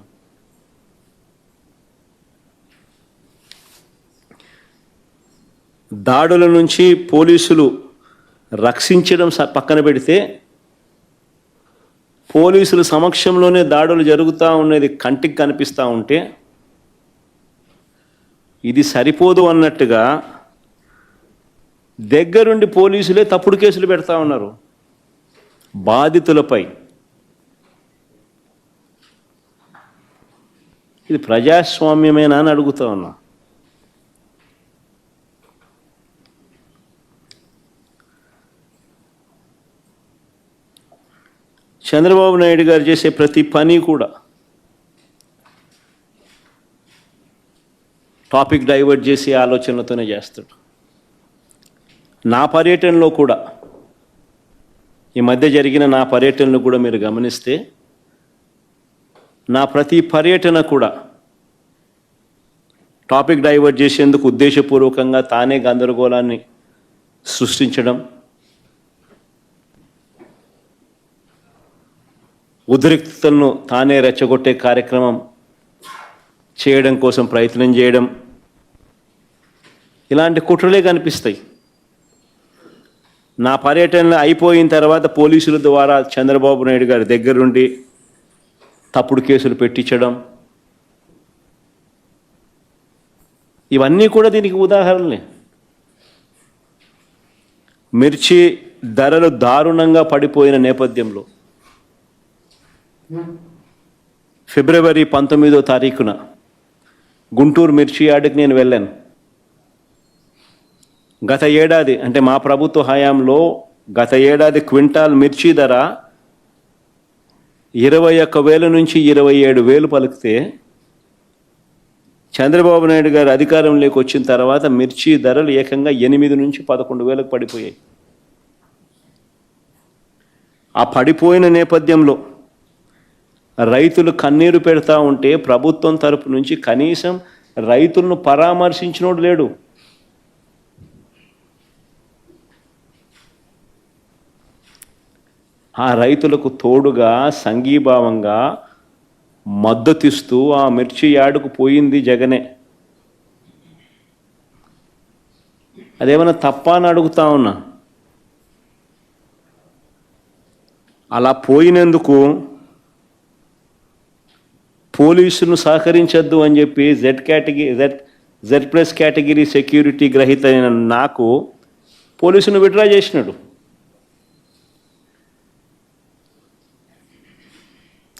దాడుల నుంచి పోలీసులు రక్షించడం పక్కన పెడితే, పోలీసుల సమక్షంలోనే దాడులు జరుగుతూ ఉన్నది కంటికి కనిపిస్తూ ఉంటే ఇది సరిపోదు అన్నట్టుగా దగ్గరుండి పోలీసులే తప్పుడు కేసులు పెడతా ఉన్నారు బాధితులపై. ఇది ప్రజాస్వామ్యమేనా అని అడుగుతా ఉన్నా. చంద్రబాబు నాయుడు గారు చేసే ప్రతి పని కూడా టాపిక్ డైవర్ట్ చేసి ఆలోచనలతోనే చేస్తాడు. నా పర్యటనలో కూడా, ఈ మధ్య జరిగిన నా పర్యటనలు కూడా మీరు గమనిస్తే, నా ప్రతి పర్యటన కూడా టాపిక్ డైవర్ట్ చేసేందుకు ఉద్దేశపూర్వకంగా తానే గందరగోళాన్ని సృష్టించడం, ఉద్రిక్తతలను తానే రెచ్చగొట్టే కార్యక్రమం చేయడం కోసం ప్రయత్నం చేయడం, ఇలాంటి కుట్రలే కనిపిస్తాయి. నా పర్యటన అయిపోయిన తర్వాత పోలీసుల ద్వారా చంద్రబాబు నాయుడు గారి దగ్గరుండి తప్పుడు కేసులు పెట్టించడం, ఇవన్నీ కూడా దీనికి ఉదాహరణలే. మిర్చి ధరలు దారుణంగా పడిపోయిన నేపథ్యంలో ఫిబ్రవరి 19వ తారీఖున గుంటూరు మిర్చి యార్డుకి నేను వెళ్ళాను. గత ఏడాది, అంటే మా ప్రభుత్వ హయాంలో గత ఏడాది క్వింటాల్ మిర్చి ధర 21,000 నుంచి 27,000 పలికితే చంద్రబాబు నాయుడు గారు అధికారంలోకి వచ్చిన తర్వాత మిర్చి ధరలు ఏకంగా 8 నుంచి 11,000కు పడిపోయాయి. ఆ పడిపోయిన నేపథ్యంలో రైతులు కన్నీరు పెడతా ఉంటే ప్రభుత్వం తరపు నుంచి కనీసం రైతులను పరామర్శించినోడు లేడు. ఆ రైతులకు తోడుగా సంఘీభావంగా మద్దతిస్తూ ఆ మిర్చి యార్డుకు పోయింది జగనే. అదేమన్నా తప్ప అని అడుగుతా ఉన్నా. అలా పోయినందుకు పోలీసులను సహకరించద్దు అని చెప్పి జెడ్ ప్లస్ కేటగిరీ సెక్యూరిటీ గ్రహీత అయిన నాకు పోలీసును విత్డ్రా చేసినాడు.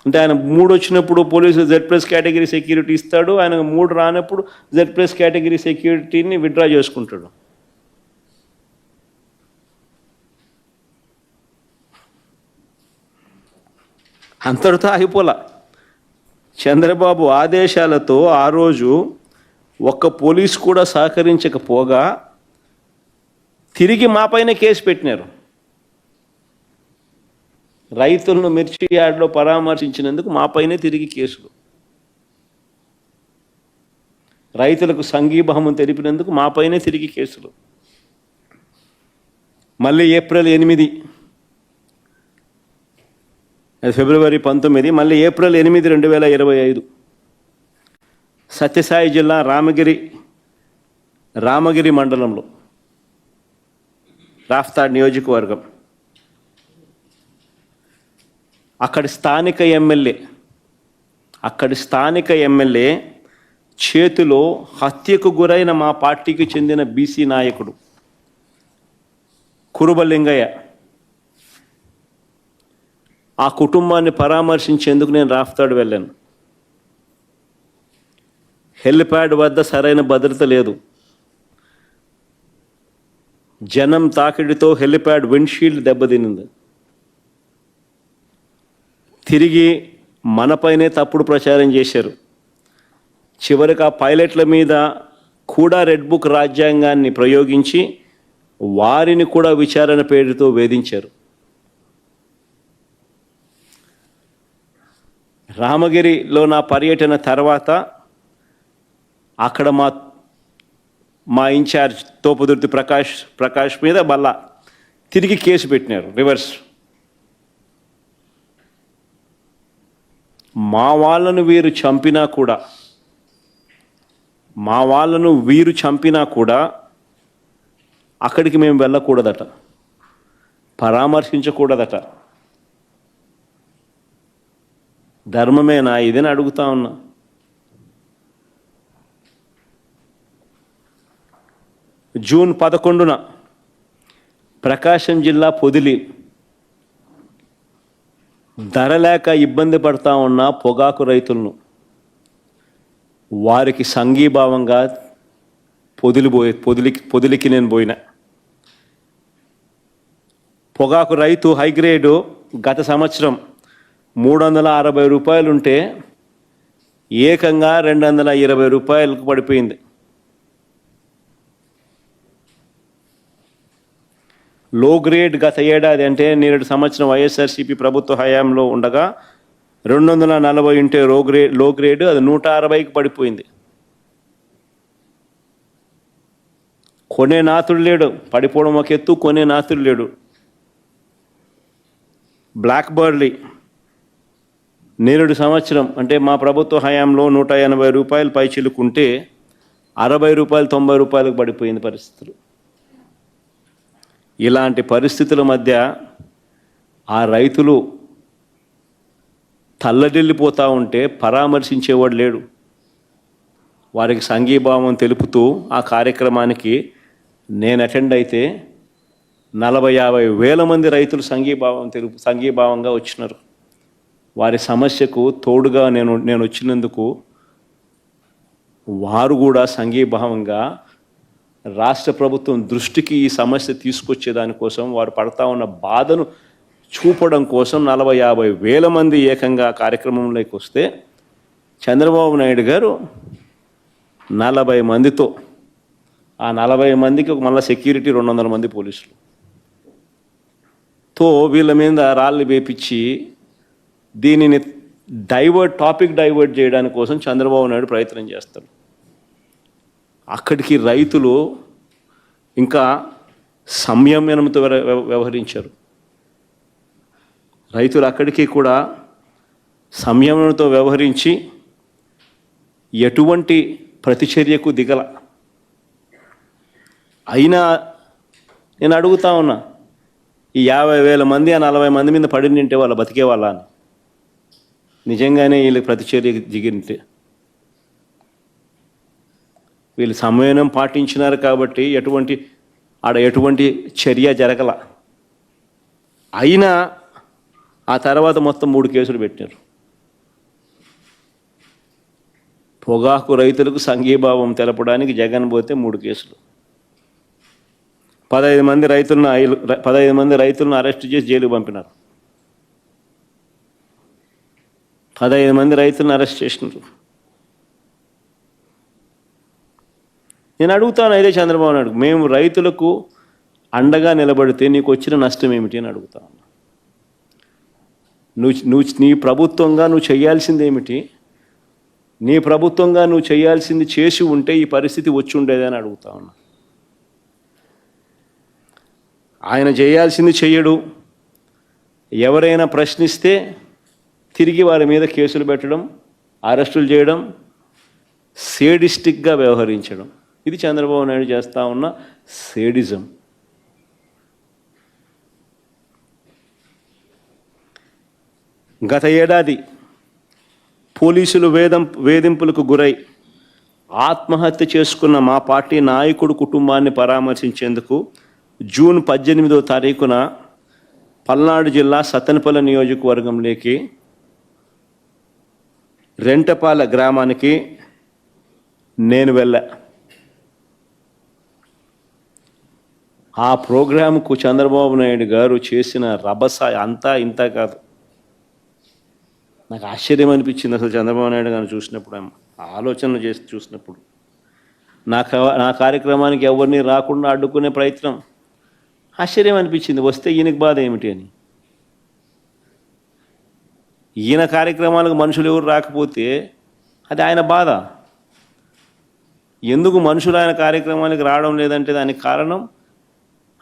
అంటే ఆయన 3 వచ్చినప్పుడు police Z plus category security ఇస్తాడు, ఆయన 3 రానప్పుడు జెడ్ ప్లస్ కేటగిరీ సెక్యూరిటీని విత్డ్రా చేసుకుంటాడు. అంతటితో ఆగిపోలా. చంద్రబాబు ఆదేశాలతో ఆ రోజు ఒక్క పోలీసు కూడా సహకరించకపోగా తిరిగి మాపైన కేసు పెట్టినారు. రైతులను మిర్చి యార్డులో పరామర్శించినందుకు మాపైనే తిరిగి కేసులు. రైతులకు సంఘీభావం తెలిపినందుకు మాపైనే తిరిగి కేసులు. మళ్ళీ ఏప్రిల్ 8, ఫిబ్రవరి 19, మళ్ళీ ఏప్రిల్ 8, 2025 సత్యసాయి జిల్లా రామగిరి మండలంలో రాఫ్తాడ్ నియోజకవర్గం అక్కడి స్థానిక ఎమ్మెల్యే చేతిలో హత్యకు గురైన మా పార్టీకి చెందిన బీసీ నాయకుడు కురుబలింగయ్య ఆ కుటుంబాన్ని పరామర్శించేందుకు నేను రాఫ్తాడు వెళ్ళాను. హెలిప్యాడ్ వద్ద సరైన భద్రత లేదు. జనం తాకిడితో హెలిప్యాడ్ విండ్షీల్డ్ దెబ్బతినింది. తిరిగి మనపైనే తప్పుడు ప్రచారం చేశారు. చివరికి ఆ పైలట్ల మీద కూడా రెడ్ బుక్ రాజ్యాంగాన్ని ప్రయోగించి వారిని కూడా విచారణ పేరుతో వేధించారు. రామగిరిలో నా పర్యటన తర్వాత అక్కడ మా ఇన్ఛార్జ్ తోపుదుర్తి ప్రకాష్ మీద మళ్ళా తిరిగి కేసు పెట్టినారు రివర్స్. మా వాళ్ళను వీరు చంపినా కూడా అక్కడికి మేము వెళ్ళకూడదట, పరామర్శించకూడదట. ధర్మమేనా ఇదని అడుగుతా ఉన్నా. జూన్ 11న ప్రకాశం జిల్లా పొదిలి ధర లేక ఇబ్బంది పడతా ఉన్న పొగాకు రైతులను వారికి సంఘీభావంగా పొదిలికి నేను పోయినా. పొగాకు రైతు హైగ్రేడు గత సంవత్సరం 360 రూపాయలు ఉంటే ఏకంగా 220 రూపాయలకు పడిపోయింది. లో గ్రేడ్ గత ఏడాది అంటే 7 సంవత్సరం వైఎస్ఆర్సీపీ ప్రభుత్వ హయాంలో ఉండగా 240 ఉంటే లో గ్రేడ్ అది 160కి పడిపోయింది. కొనే నాతుడు లేడు, పడిపోవడం ఒక ఎత్తు, కొనే నాతుడు లేడు. బ్లాక్ బర్లీ 7 సంవత్సరం అంటే మా ప్రభుత్వ హయాంలో 180 రూపాయలు పై చిలుకుంటే 60 రూపాయలు 90 రూపాయలకు పడిపోయింది పరిస్థితులు. ఇలాంటి పరిస్థితుల మధ్య ఆ రైతులు తల్లడిల్లిపోతూ ఉంటే పరామర్శించేవాడు లేడు. వారికి సంఘీభావం తెలుపుతూ ఆ కార్యక్రమానికి నేను అటెండ్ అయితే 40-50 వేల మంది రైతులు సంఘీభావంగా వచ్చినారు. వారి సమస్యకు తోడుగా నేను వచ్చినందుకు వారు కూడా సంఘీభావంగా రాష్ట్ర ప్రభుత్వం దృష్టికి ఈ సమస్య తీసుకొచ్చేదానికోసం, వారు పడతా ఉన్న బాధను చూపడం కోసం 40-50 వేల మంది ఏకంగా కార్యక్రమంలోకి వస్తే చంద్రబాబు నాయుడు గారు 40 మందితో, ఆ 40 మందికి మళ్ళీ సెక్యూరిటీ 200 మంది పోలీసులతో వీళ్ళ మీద రాళ్ళు వేపించి దీనిని టాపిక్ డైవర్ట్ చేయడానికి కోసం చంద్రబాబు నాయుడు ప్రయత్నం చేస్తారు. అక్కడికి రైతులు ఇంకా సంయమనంతో వ్యవహరించారు. రైతులు అక్కడికి కూడా సంయమనంతో వ్యవహరించి ఎటువంటి ప్రతిచర్యకు దిగల. అయినా నేను అడుగుతా ఉన్నా, ఈ 50,000 మంది ఆ 40 మంది మీద పడి నింటే వాళ్ళు బతికే వాళ్ళ అని. నిజంగానే వీళ్ళకి ప్రతిచర్య దిగింటే వీళ్ళు సంయమనం పాటించినారు కాబట్టి ఎటువంటి చర్య జరగల. అయినా ఆ తర్వాత మొత్తం 3 కేసులు పెట్టారు. పొగాకు రైతులకు సంఘీభావం తెలపడానికి జగన్ పోతే 3 కేసులు. 15 మంది రైతులను అరెస్ట్ చేసి జైలుకు పంపినారు. 15 మంది రైతులను అరెస్ట్ చేసినారు. నేను అడుగుతాను, ఇదే చంద్రబాబు నాయుడు, మేము రైతులకు అండగా నిలబడితే నీకు వచ్చిన నష్టం ఏమిటి అని అడుగుతాను. నీ ప్రభుత్వంగా నువ్వు చేయాల్సింది ఏమిటి? నీ ప్రభుత్వంగా నువ్వు చేయాల్సింది చేసి ఉంటే ఈ పరిస్థితి వచ్చి ఉండేదని అడుగుతా ఉన్నా. ఆయన చేయాల్సింది చెయ్యడు. ఎవరైనా ప్రశ్నిస్తే తిరిగి వారి మీద కేసులు పెట్టడం, అరెస్టులు చేయడం, సేడిస్టిక్గా వ్యవహరించడం, ఇది చంద్రబాబు నాయుడు చేస్తూ ఉన్న సేడిజం. గత ఏడాది పోలీసులు వేధింపులకు గురై ఆత్మహత్య చేసుకున్న మా పార్టీ నాయకుడు కుటుంబాన్ని పరామర్శించేందుకు జూన్ 18వ తారీఖున పల్నాడు జిల్లా సత్తెనపల్లి నియోజకవర్గంలోకి రెంటపాల గ్రామానికి నేను వెళ్ళా. ఆ ప్రోగ్రాంకు చంద్రబాబు నాయుడు గారు చేసిన రభస అంతా ఇంత కాదు. నాకు ఆశ్చర్యం అనిపించింది అసలు చంద్రబాబు నాయుడు గారిని చూసినప్పుడు, ఆలోచన చేసి చూసినప్పుడు. నా కార్యక్రమానికి ఎవరిని రాకుండా అడ్డుకునే ప్రయత్నం ఆశ్చర్యం అనిపించింది. వస్తే ఈయనకి బాధ ఏమిటి అని. ఈయన కార్యక్రమాలకు మనుషులు ఎవరు రాకపోతే అది ఆయన బాధ. ఎందుకు మనుషులు ఆయన కార్యక్రమానికి రావడం లేదంటే దానికి కారణం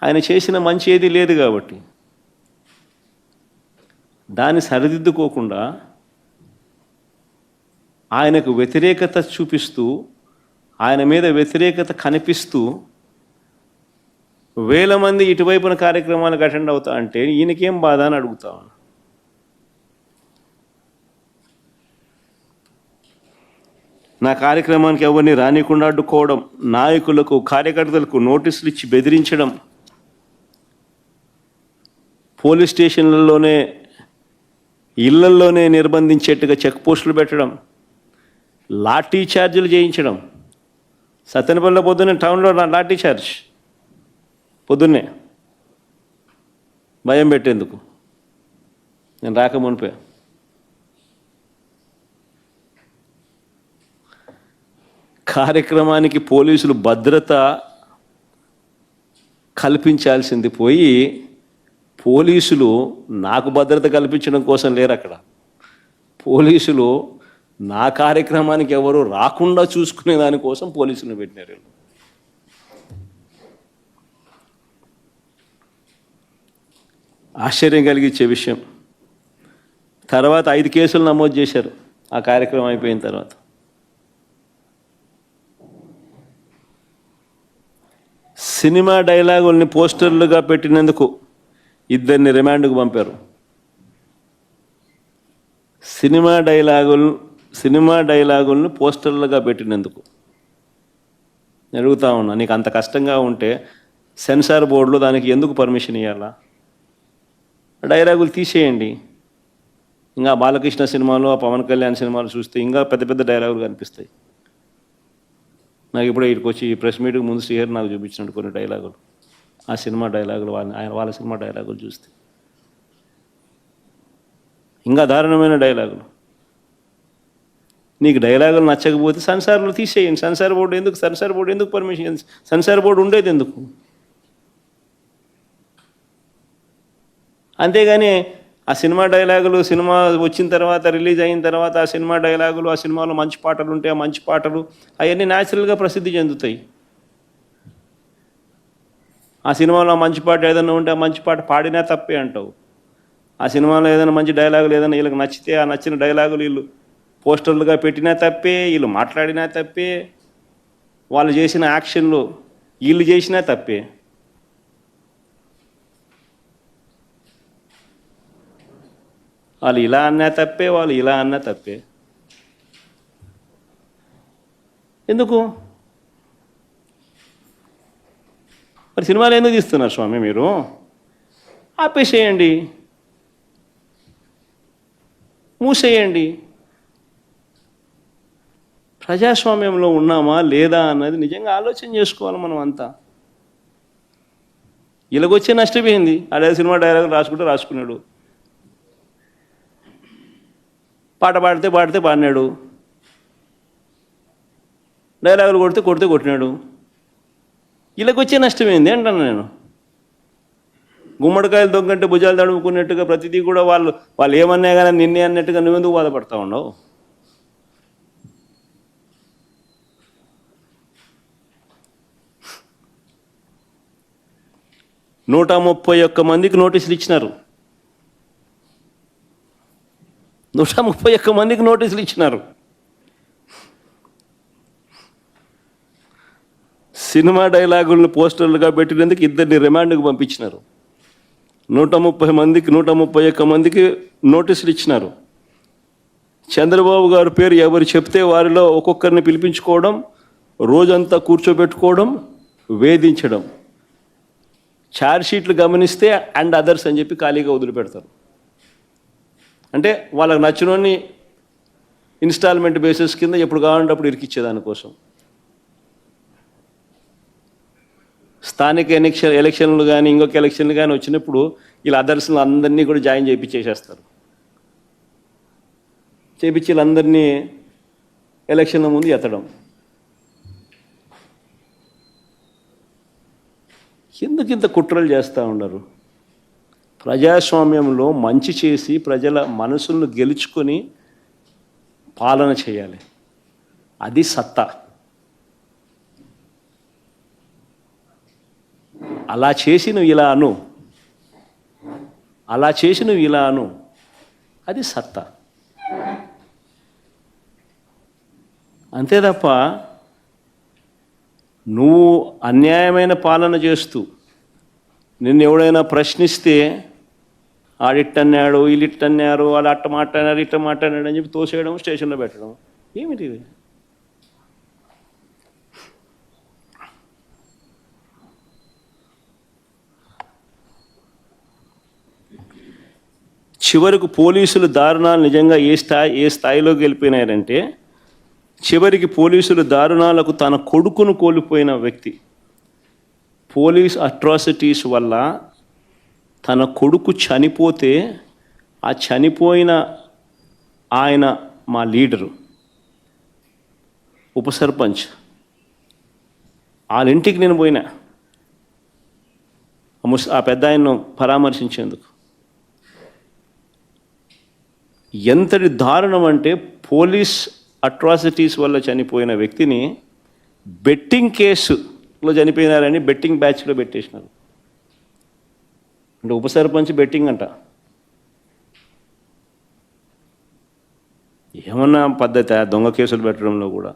ఆయన చేసిన మంచి ఏది లేదు కాబట్టి. దాన్ని సరిదిద్దుకోకుండా ఆయనకు వ్యతిరేకత చూపిస్తూ, ఆయన మీద వ్యతిరేకత కనిపిస్తూ వేల మంది ఇటువైపున కార్యక్రమాలకు అటెండ్ అవుతా అంటే ఈయనకేం బాధ అని అడుగుతా ఉన్నా. నా కార్యక్రమానికి ఎవరిని రానికుండా అడ్డుకోవడం, నాయకులకు కార్యకర్తలకు నోటీసులు ఇచ్చి బెదిరించడం, పోలీస్ స్టేషన్లలోనే ఇళ్లల్లోనే నిర్బంధించేట్టుగా చెక్ పోస్టులు పెట్టడం, లాఠీ ఛార్జీలు చేయించడం. సత్తెనపల్లిలో పొద్దున్నే టౌన్లో లాఠీ ఛార్జ్ పొద్దున్నే భయం పెట్టేందుకు నేను రాకమునిపే. కార్యక్రమానికి పోలీసులు భద్రత కల్పించాల్సింది పోయి పోలీసులు నాకు భద్రత కల్పించడం కోసం లేరు అక్కడ. పోలీసులు నా కార్యక్రమానికి ఎవరు రాకుండా చూసుకునే దానికోసం పోలీసులను పెట్టినారు. ఆశ్చర్యం కలిగించే విషయం. తర్వాత 5 కేసులు నమోదు చేశారు ఆ కార్యక్రమం అయిపోయిన తర్వాత. సినిమా డైలాగుల్ని పోస్టర్లుగా పెట్టినందుకు 2 రిమాండ్కు పంపారు. సినిమా డైలాగులను పోస్టర్లుగా పెట్టినందుకు అడుగుతా ఉన్నా, నీకు అంత కష్టంగా ఉంటే సెన్సార్ బోర్డులో దానికి ఎందుకు పర్మిషన్ ఇవ్వాలా? డైలాగులు తీసేయండి. ఇంకా బాలకృష్ణ సినిమాలు, పవన్ కళ్యాణ్ సినిమాలు చూస్తే ఇంకా పెద్ద పెద్ద డైలాగులు కనిపిస్తాయి. నాకు ఇప్పుడు ఇక్కడికి వచ్చి ఈ ప్రెస్ మీట్కి ముందు శ్రీహరి నాకు చూపించినట్టు కొన్ని డైలాగులు, ఆ సినిమా డైలాగులు, వాళ్ళ సినిమా డైలాగులు చూస్తే ఇంకా దారుణమైన డైలాగులు. నీకు డైలాగులు నచ్చకపోతే సెన్సార్లు తీసేయండి. సెన్సార్ బోర్డు ఎందుకు పర్మిషన్? సెన్సార్ బోర్డు ఉండేది ఎందుకు? అంతేగాని ఆ సినిమా డైలాగులు సినిమా వచ్చిన తర్వాత, రిలీజ్ అయిన తర్వాత ఆ సినిమా డైలాగులు, ఆ సినిమాలో మంచి పాటలు ఉంటే ఆ మంచి పాటలు అవన్నీ న్యాచురల్గా ప్రసిద్ధి చెందుతాయి. ఆ సినిమాలో మంచి పాట ఏదైనా ఉంటే ఆ మంచి పాట పాడినా తప్పే అంటావు. ఆ సినిమాలో ఏదైనా మంచి డైలాగులు ఏదైనా వీళ్ళకి నచ్చితే ఆ నచ్చిన డైలాగులు వీళ్ళు పోస్టర్లుగా పెట్టినా తప్పే, వీళ్ళు మాట్లాడినా తప్పే, వాళ్ళు చేసిన యాక్షన్లు వీళ్ళు చేసినా తప్పే. వాళ్ళు ఇలా అన్నా తప్పే, వాళ్ళు ఇలా అన్నా తప్పే. ఎందుకు మరి సినిమాలు ఎందుకు తీస్తున్నారు స్వామి మీరు? ఆపేసేయండి, మూసేయండి. ప్రజాస్వామ్యంలో ఉన్నామా లేదా అన్నది నిజంగా ఆలోచన చేసుకోవాలి మనం అంతా. ఇలాగొచ్చే నష్టపోయింది. అదే సినిమా డైలాగ్ రాసుకున్నాడు, పాట పాడితే పాడినాడు, డైలాగులు కొట్టినాడు. ఇలాగొచ్చే నష్టమైంది అంటాను నేను. గుమ్మడికాయలు దొంగంటే భుజాలు తడుముకున్నట్టుగా ప్రతిదీ కూడా వాళ్ళు ఏమన్నా కానీ నిన్నే అన్నట్టుగా నువ్వెందుకు బాధపడతా ఉండవు? నూట 131 మందికి నోటీసులు ఇచ్చినారు. 131 మందికి నోటీసులు ఇచ్చినారు. సినిమా డైలాగులను పోస్టర్లుగా పెట్టినందుకు 2 రిమాండ్కి పంపించినారు. 131 మందికి నోటీసులు ఇచ్చినారు. చంద్రబాబు గారి పేరు ఎవరు చెప్తే వారిలో ఒక్కొక్కరిని పిలిపించుకోవడం, రోజంతా కూర్చోబెట్టుకోవడం, వేధించడం. ఛార్జ్షీట్లు గమనిస్తే అండ్ అదర్స్ అని చెప్పి ఖాళీగా వదిలిపెడతారు. అంటే వాళ్ళకి నచ్చినోని ఇన్స్టాల్మెంట్ బేసిస్ కింద ఎప్పుడు కావాలంటే అప్పుడు ఇరికిచ్చేదానికోసం. స్థానిక ఎలక్షన్లు కానీ ఇంకొక ఎలక్షన్లు కానీ వచ్చినప్పుడు వీళ్ళ అదర్స్లు అందరినీ కూడా జాయిన్ చేయించేసేస్తారు. చేయించి వీళ్ళందరినీ ఎలక్షన్ల ముందు ఎత్తడం. ఎందుకు ఇంత కుట్రలు చేస్తూ ఉండరు? ప్రజాస్వామ్యంలో మంచి చేసి ప్రజల మనసులను గెలుచుకొని పాలన చేయాలి. అది సత్తా. అలా చేసి నువ్వు ఇలా అను, అది సత్తా. అంతే తప్ప నువ్వు అన్యాయమైన పాలన చేస్తూ నిన్ను ఎవడైనా ప్రశ్నిస్తే ఆడిట్టన్నాడు, వీళ్ళిట్టన్నారు, వాళ్ళు అట్ట మాట్లాడారు, ఇట్ట మాట్లాడాడు అని చెప్పి తోసేయడం, స్టేషన్లో పెట్టడం. ఏమిటి ఇది? చివరకు పోలీసులు దారుణాలు నిజంగా ఏ స్థాయిలోకి వెళ్ళిపోయినారంటే, చివరికి పోలీసులు దారుణాలకు తన కొడుకును కోల్పోయిన వ్యక్తి. పోలీస్ అట్రాసిటీస్ వల్ల తన కొడుకు చనిపోతే ఆ చనిపోయిన ఆయన మా లీడరు, ఉప సర్పంచ్, వాళ్ళ ఇంటికి నేను పోయినా ఆ పెద్ద ఆయన్ను పరామర్శించేందుకు. ఎంతటి దారుణం అంటే, పోలీస్ అట్రాసిటీస్ వల్ల చనిపోయిన వ్యక్తిని బెట్టింగ్ కేసులో చనిపోయినారని బెట్టింగ్ బ్యాచ్లో పెట్టేసినారు. అంటే ఉప సర్పంచ్ బెట్టింగ్ అంట. ఏమన్నా పద్ధతి దొంగ కేసులు పెట్టడంలో కూడా?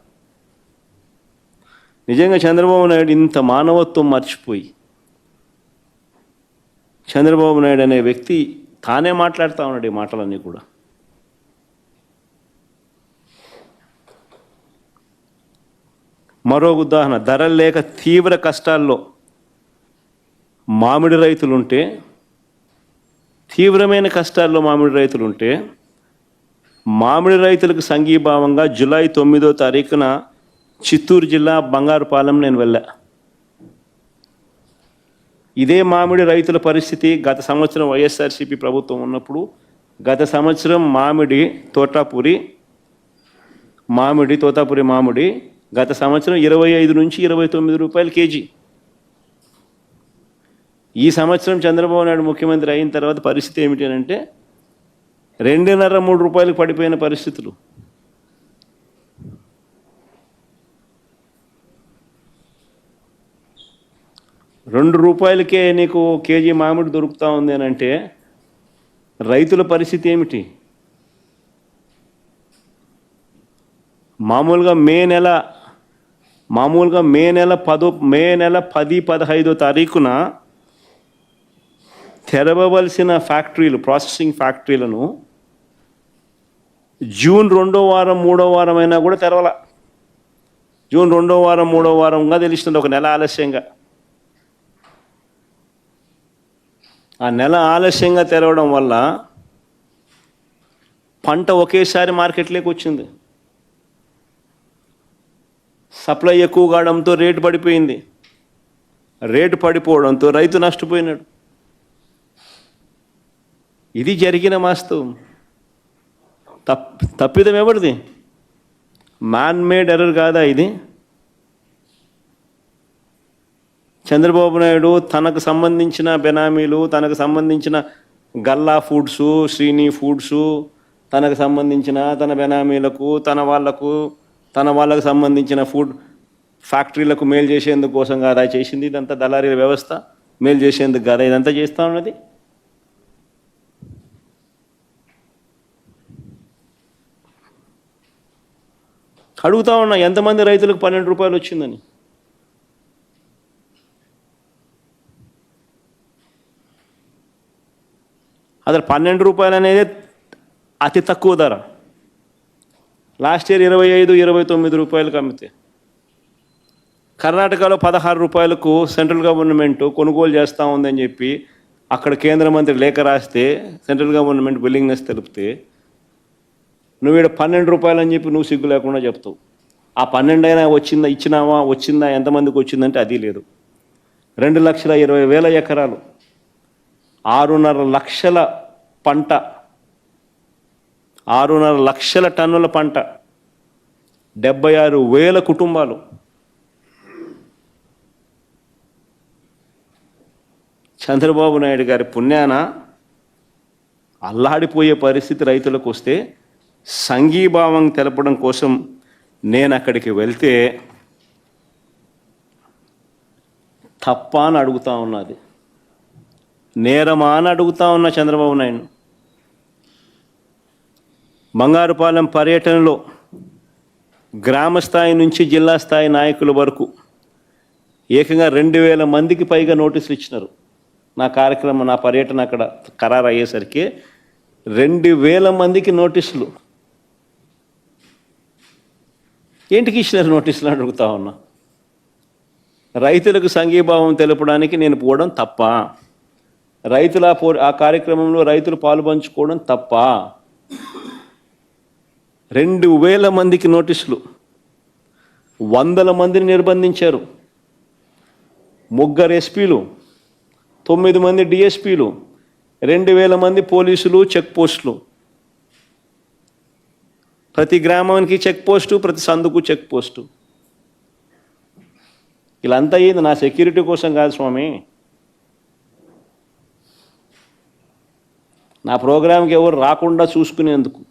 నిజంగా చంద్రబాబు నాయుడు ఇంత మానవత్వం మర్చిపోయి, చంద్రబాబు నాయుడు అనే వ్యక్తి తానే మాట్లాడుతూ ఉన్నాడు ఈ మాటలన్నీ కూడా. మరో ఉదాహరణ, ధరలు లేక తీవ్ర కష్టాల్లో మామిడి రైతులుంటే, తీవ్రమైన కష్టాల్లో మామిడి రైతులుంటే, మామిడి రైతులకు సంఘీభావంగా జూలై 9వ తారీఖున చిత్తూరు జిల్లా బంగారుపాలెం నేను వెళ్ళా. ఇదే మామిడి రైతుల పరిస్థితి గత సంవత్సరం వైఎస్ఆర్సీపీ ప్రభుత్వం ఉన్నప్పుడు, గత సంవత్సరం మామిడి తోటాపూరి మామిడి, తోతాపురి మామిడి గత సంవత్సరం 25 నుంచి 29 రూపాయలు కేజీ. ఈ సంవత్సరం చంద్రబాబు నాయుడు ముఖ్యమంత్రి అయిన తర్వాత పరిస్థితి ఏమిటి అంటే 2.5-3 రూపాయలకు పడిపోయిన పరిస్థితులు. ₹2 నీకు కేజీ మామిడి దొరుకుతూ ఉంది అని అంటే రైతుల పరిస్థితి ఏమిటి? మామూలుగా మే నెల 10-15 తారీఖున తెరవవలసిన ఫ్యాక్టరీలు, ప్రాసెసింగ్ ఫ్యాక్టరీలను జూన్ 2వ వారం 3వ వారం అయినా కూడా తెరవాల. జూన్ 2వ వారం 3వ వారంగా తెలుస్తుంది, ఒక నెల ఆలస్యంగా. ఆ నెల ఆలస్యంగా తెరవడం వల్ల పంట ఒకేసారి మార్కెట్లోకి వచ్చింది. సప్లై ఎక్కువ కావడంతో రేటు పడిపోయింది. రేటు పడిపోవడంతో రైతు నష్టపోయినాడు. ఇది జరిగిన వాస్తవం. తప్పిదం ఎవరిది? మ్యాన్ మేడ్ ఎర్రర్ కాదా ఇది? చంద్రబాబు నాయుడు తనకు సంబంధించిన బెనామీలు, తనకు సంబంధించిన గల్లా ఫుడ్సు, శ్రీని ఫుడ్సు, తనకు సంబంధించిన తన బెనామీలకు, తన వాళ్ళకు సంబంధించిన ఫుడ్ ఫ్యాక్టరీలకు మేలు చేసేందుకు కోసం కాదా చేసింది ఇదంతా? దళారీల వ్యవస్థ మేలు చేసేందుకు కాదా ఇదంతా చేస్తూ ఉన్నది? అడుగుతా ఉన్నా, ఎంతమంది రైతులకు ₹12 వచ్చిందని? అసలు ₹12 అనేది అతి తక్కువ ధర. లాస్ట్ ఇయర్ 25-29 రూపాయలకు అమ్మితే, కర్ణాటకలో ₹16 సెంట్రల్ గవర్నమెంట్ కొనుగోలు చేస్తూ ఉందని చెప్పి అక్కడ కేంద్ర మంత్రి లేఖ రాస్తే సెంట్రల్ గవర్నమెంట్ విల్లింగ్నెస్ తెలిపితే నువ్వు ఇక్కడ ₹12 అని చెప్పి నువ్వు సిగ్గు లేకుండా చెప్తావు. ఆ 12 అయినా వచ్చిందా ఎంతమందికి వచ్చిందంటే అది లేదు. 2,20,000 ఎకరాలు, 6.5 లక్షల పంట, 6.5 లక్షల టన్నుల పంట, 76,000 కుటుంబాలు. చంద్రబాబు నాయుడు గారి పుణ్యాన అల్లాడిపోయే పరిస్థితి రైతులకు వస్తే సంఘీభావం తెలపడం కోసం నేను అక్కడికి వెళ్తే తప్ప అని అడుగుతా ఉన్నది, నేరమా అని అడుగుతా ఉన్నా చంద్రబాబు నాయుడు. బంగారుపాలెం పర్యటనలో గ్రామ స్థాయి నుంచి జిల్లా స్థాయి నాయకుల వరకు ఏకంగా 2,000 మందికి పైగా నోటీసులు ఇచ్చినారు. నా పర్యటన అక్కడ ఖరారు అయ్యేసరికి 2,000 మందికి నోటీసులు. ఏంటికి ఇచ్చినారు నోటీసులు అడుగుతా ఉన్నా. రైతులకు సంఘీభావం తెలపడానికి నేను పోవడం తప్ప? ఆ కార్యక్రమంలో రైతులు పాలుపంచుకోవడం తప్ప? 2,000 మందికి నోటీసులు, 100 మందిని నిర్బంధించారు. 3 ఎస్పీలు, 9 మంది డిఎస్పీలు, 2,000 మంది పోలీసులు, చెక్ పోస్టులు. ప్రతి గ్రామానికి చెక్ పోస్టు, ప్రతి సందుకు చెక్ పోస్టు. ఇలాంతా ఏంది? నా సెక్యూరిటీ కోసం కాదు స్వామి. నా ప్రోగ్రాంకి ఎవరు రాకుండా చూసుకునేందుకు,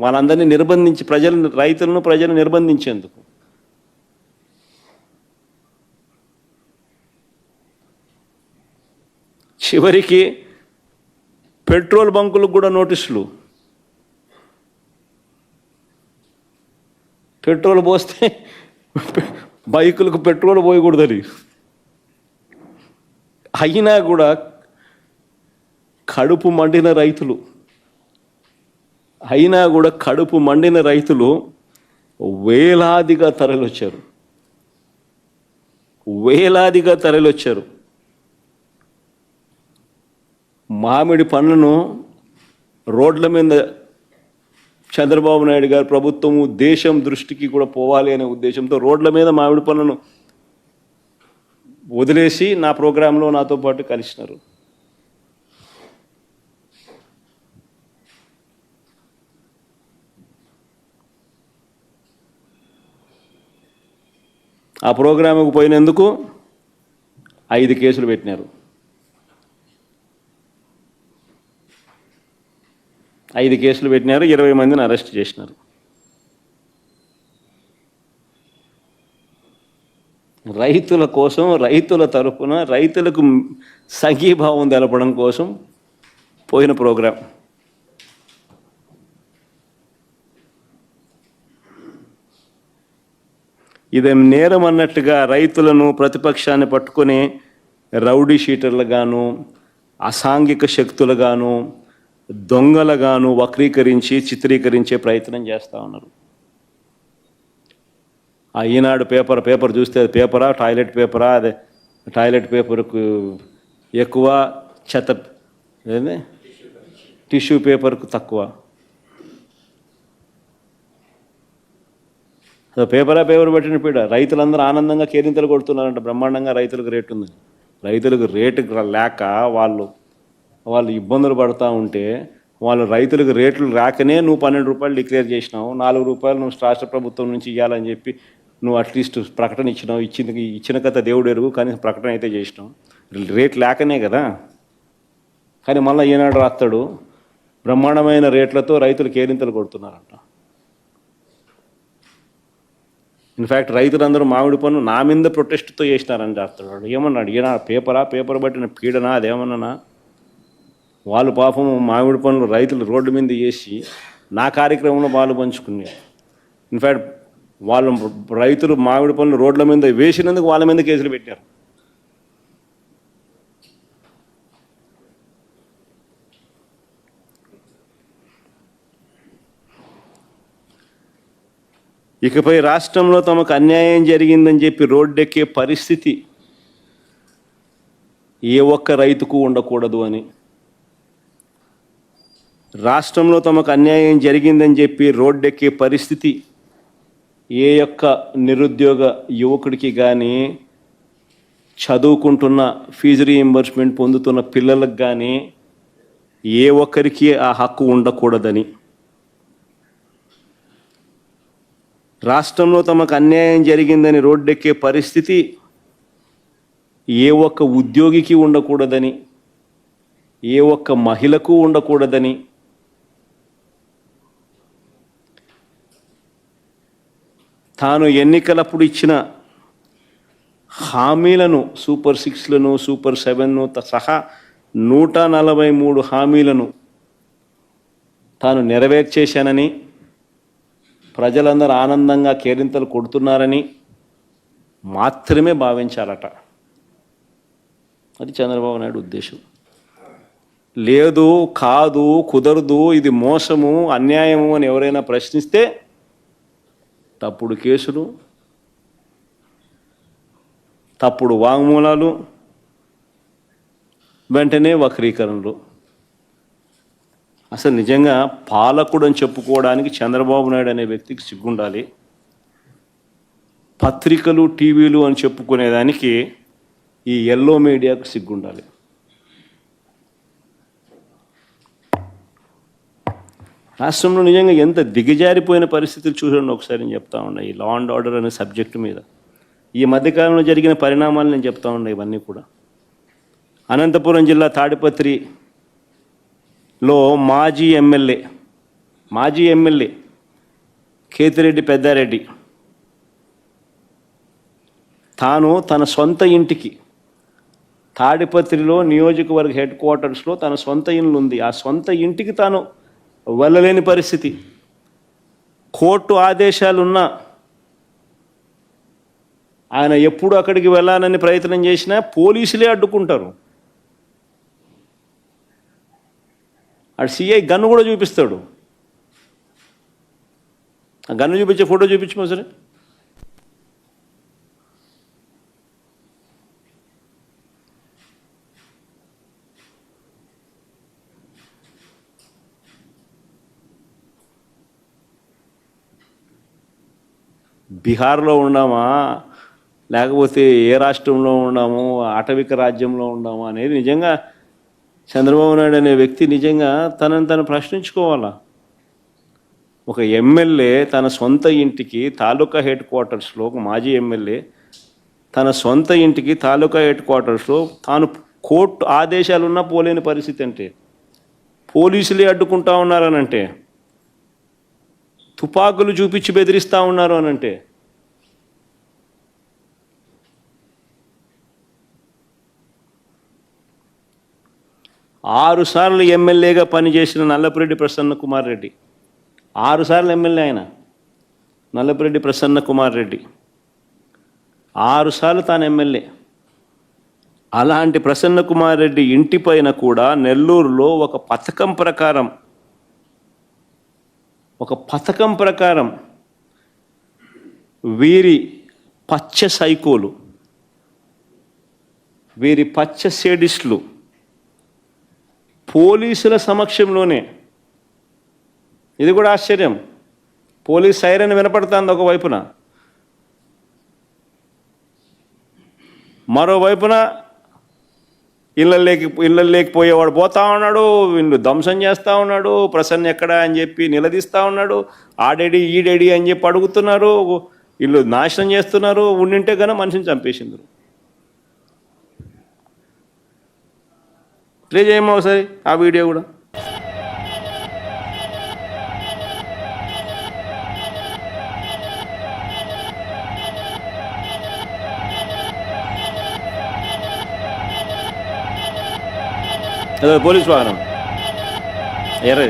వాళ్ళందరినీ నిర్బంధించి రైతులను నిర్బంధించేందుకు. చివరికి పెట్రోల్ బంకులకు కూడా నోటీసులు. పెట్రోల్ పోస్తే బైకులకు పెట్రోల్ పోయకూడదని. అయినా కూడా కడుపు మండిన రైతులు వేలాదిగా తరలివచ్చారు. మామిడి పండ్లను రోడ్ల మీద చంద్రబాబు నాయుడు గారు ప్రభుత్వము దేశం దృష్టికి కూడా పోవాలి అనే ఉద్దేశంతో రోడ్ల మీద మామిడి పండ్లను వదిలేసి నా ప్రోగ్రాంలో నాతో పాటు కలిసినారు. ఆ ప్రోగ్రాముకు పోయినందుకు 5 కేసులు పెట్టినారు. 5 కేసులు పెట్టినారు, 20 మందిని అరెస్ట్ చేసినారు. రైతుల కోసం, రైతుల తరఫున, రైతులకు సంఘీభావం తెలపడం కోసం పోయిన ప్రోగ్రాం. ఇదేం నేరం అన్నట్టుగా రైతులను, ప్రతిపక్షాన్ని పట్టుకొని రౌడీ షీటర్లుగాను, అసాంఘిక శక్తులుగాను, దొంగలుగాను వక్రీకరించి చిత్రీకరించే ప్రయత్నం చేస్తూ ఉన్నారు. ఆ ఈనాడు పేపర్ చూస్తే అది పేపరా, టాయిలెట్ పేపరా? అదే టాయిలెట్ పేపర్కు ఎక్కువ, చెత్త టిష్యూ పేపర్కు తక్కువ. పేపర్ పెట్టిన పీడ. రైతులందరూ ఆనందంగా కేరింతలు కొడుతున్నారంట, బ్రహ్మాండంగా రైతులకు రేటు ఉంది. రైతులకు రేటు లేక వాళ్ళు ఇబ్బందులు పడుతూ ఉంటే, వాళ్ళు రైతులకు రేట్లు రాకనే నువ్వు 12 రూపాయలు డిక్లేర్ చేసినావు, 4 రూపాయలు నువ్వు రాష్ట్ర ప్రభుత్వం నుంచి ఇవ్వాలని చెప్పి నువ్వు అట్లీస్ట్ ప్రకటన ఇచ్చినావు. ఇచ్చిన కథ దేవుడు ఎరుగు, కానీ ప్రకటన అయితే చేసినావు. రేట్ లేకనే కదా. కానీ మళ్ళీ ఈనాడు రాస్తాడు, బ్రహ్మాండమైన రేట్లతో రైతులు కేరింతలు కొడుతున్నారంట. ఇన్ఫ్యాక్ట్ రైతులందరూ మామిడి పన్ను నా మీద ప్రొటెస్ట్తో చేసినారని రాస్తాడు. ఏమన్నాడు ఈయన? పేపర్ పట్టిన పీడనా అదేమన్నా? వాళ్ళు పాపం మామిడి పనులు రైతులు రోడ్డు మీద చేసి నా కార్యక్రమంలో పాలు పంచుకున్నారు. ఇన్ఫ్యాక్ట్ వాళ్ళు రైతులు మామిడి పనులు రోడ్ల మీద వేసినందుకు వాళ్ళ మీద కేసులు పెట్టారు. ఇకపై రాష్ట్రంలో తమకు అన్యాయం జరిగిందని చెప్పి రోడ్డెక్కే పరిస్థితి ఏ ఒక్క రైతుకు ఉండకూడదు అని, రాష్ట్రంలో తమకు అన్యాయం జరిగిందని చెప్పి రోడ్డెక్కే పరిస్థితి ఏ యొక్క నిరుద్యోగ యువకుడికి కానీ, చదువుకుంటున్న ఫీజు రీయింబర్స్మెంట్ పొందుతున్న పిల్లలకు కానీ ఏ ఒక్కరికి ఆ హక్కు ఉండకూడదని, రాష్ట్రంలో తమకు అన్యాయం జరిగిందని రోడ్డెక్కే పరిస్థితి ఏ ఒక్క ఉద్యోగికి ఉండకూడదని, ఏ ఒక్క మహిళకు ఉండకూడదని, తాను ఎన్నికలప్పుడు ఇచ్చిన హామీలను, సూపర్ 6లను, సూపర్ 7ను సహా 143 హామీలను తాను నెరవేర్చేశానని, ప్రజలందరూ ఆనందంగా కేరింతలు కొడుతున్నారని మాత్రమే భావించాలట. అది చంద్రబాబు నాయుడు ఉద్దేశం. లేదు, కాదు, కుదరదు, ఇది మోసము, అన్యాయము అని ఎవరైనా ప్రశ్నిస్తే తప్పుడు కేసులు, తప్పుడు వాంగ్మూలాలు, వెంటనే వక్రీకరణలు. అసలు నిజంగా పాలకుడు అని చెప్పుకోవడానికి చంద్రబాబు నాయుడు అనే వ్యక్తికి సిగ్గుండాలి. పత్రికలు, టీవీలు అని చెప్పుకునేదానికి ఈ ఎల్లో మీడియాకు సిగ్గుండాలి. రాష్ట్రంలో నిజంగా ఎంత దిగజారిపోయిన పరిస్థితులు చూడండి ఒకసారి. నేను చెప్తా ఉన్నా ఈ లా అండ్ ఆర్డర్ అనే సబ్జెక్టు మీద ఈ మధ్యకాలంలో జరిగిన పరిణామాలు నేను చెప్తా ఉన్నా. ఇవన్నీ కూడా అనంతపురం జిల్లా తాడిపత్రిలో మాజీ ఎమ్మెల్యే కేతిరెడ్డి పెద్దారెడ్డి తాను తన సొంత ఇంటికి తాడిపత్రిలో నియోజకవర్గ హెడ్ క్వార్టర్స్లో తన సొంత ఇల్లు ఉంది. ఆ సొంత ఇంటికి తాను వెళ్ళలేని పరిస్థితి. కోర్టు ఆదేశాలున్నా ఆయన ఎప్పుడు అక్కడికి వెళ్ళాలని ప్రయత్నం చేసినా పోలీసులే అడ్డుకుంటారు. అటు సిఐ గన్ను కూడా చూపిస్తాడు. ఆ గన్ను చూపించే ఫోటో చూపించమో సరే. బీహార్లో ఉన్నామా లేకపోతే ఏ రాష్ట్రంలో ఉన్నాము, ఆటవిక రాజ్యంలో ఉన్నాము అనేది నిజంగా చంద్రబాబు నాయుడు అనే వ్యక్తి నిజంగా తనను ప్రశ్నించుకోవాలా. ఒక ఎమ్మెల్యే తన సొంత ఇంటికి తాలూకా హెడ్ క్వార్టర్స్లో ఒక మాజీ ఎమ్మెల్యే తన సొంత ఇంటికి తాలూకా హెడ్ క్వార్టర్స్లో తాను కోర్టు ఆదేశాలున్నా పోలేని పరిస్థితి అంటే, పోలీసులే అడ్డుకుంటా ఉన్నారనంటే, తుపాకులు చూపించి బెదిరిస్తూ ఉన్నారు అనంటే, ఆరు సార్లు ఎమ్మెల్యేగా పనిచేసిన నల్లపురెడ్డి ప్రసన్న కుమార్ రెడ్డి, 6 సార్లు ఎమ్మెల్యే ఆయన నల్లపురెడ్డి ప్రసన్న కుమార్ రెడ్డి, 6 సార్లు తాను ఎమ్మెల్యే. అలాంటి ప్రసన్న కుమార్ రెడ్డి ఇంటిపైన కూడా నెల్లూరులో ఒక పథకం ప్రకారం వీరి పచ్చ సైకోలు, వీరి పచ్చ సేడిస్టులు పోలీసుల సమక్షంలోనే, ఇది కూడా ఆశ్చర్యం, పోలీస్ సైరన్ వినపడుతుంది ఒకవైపున, మరోవైపున ఇళ్ళల్లోకి పోయేవాడు పోతా ఉన్నాడు, వీళ్ళు ధ్వంసం చేస్తూ ఉన్నాడు, ప్రసన్న ఎక్కడ అని చెప్పి నిలదీస్తూ ఉన్నాడు, ఆడేడి ఈడేడి అని చెప్పి అడుగుతున్నారు, వీళ్ళు నాశనం చేస్తున్నారు, ఉండింటే కన్నా మనిషిని చంపేసిండ్రు. ప్లే చేయమో ఒకసారి ఆ వీడియో కూడా. అదే పోలీస్ వాహనం ఎర్ర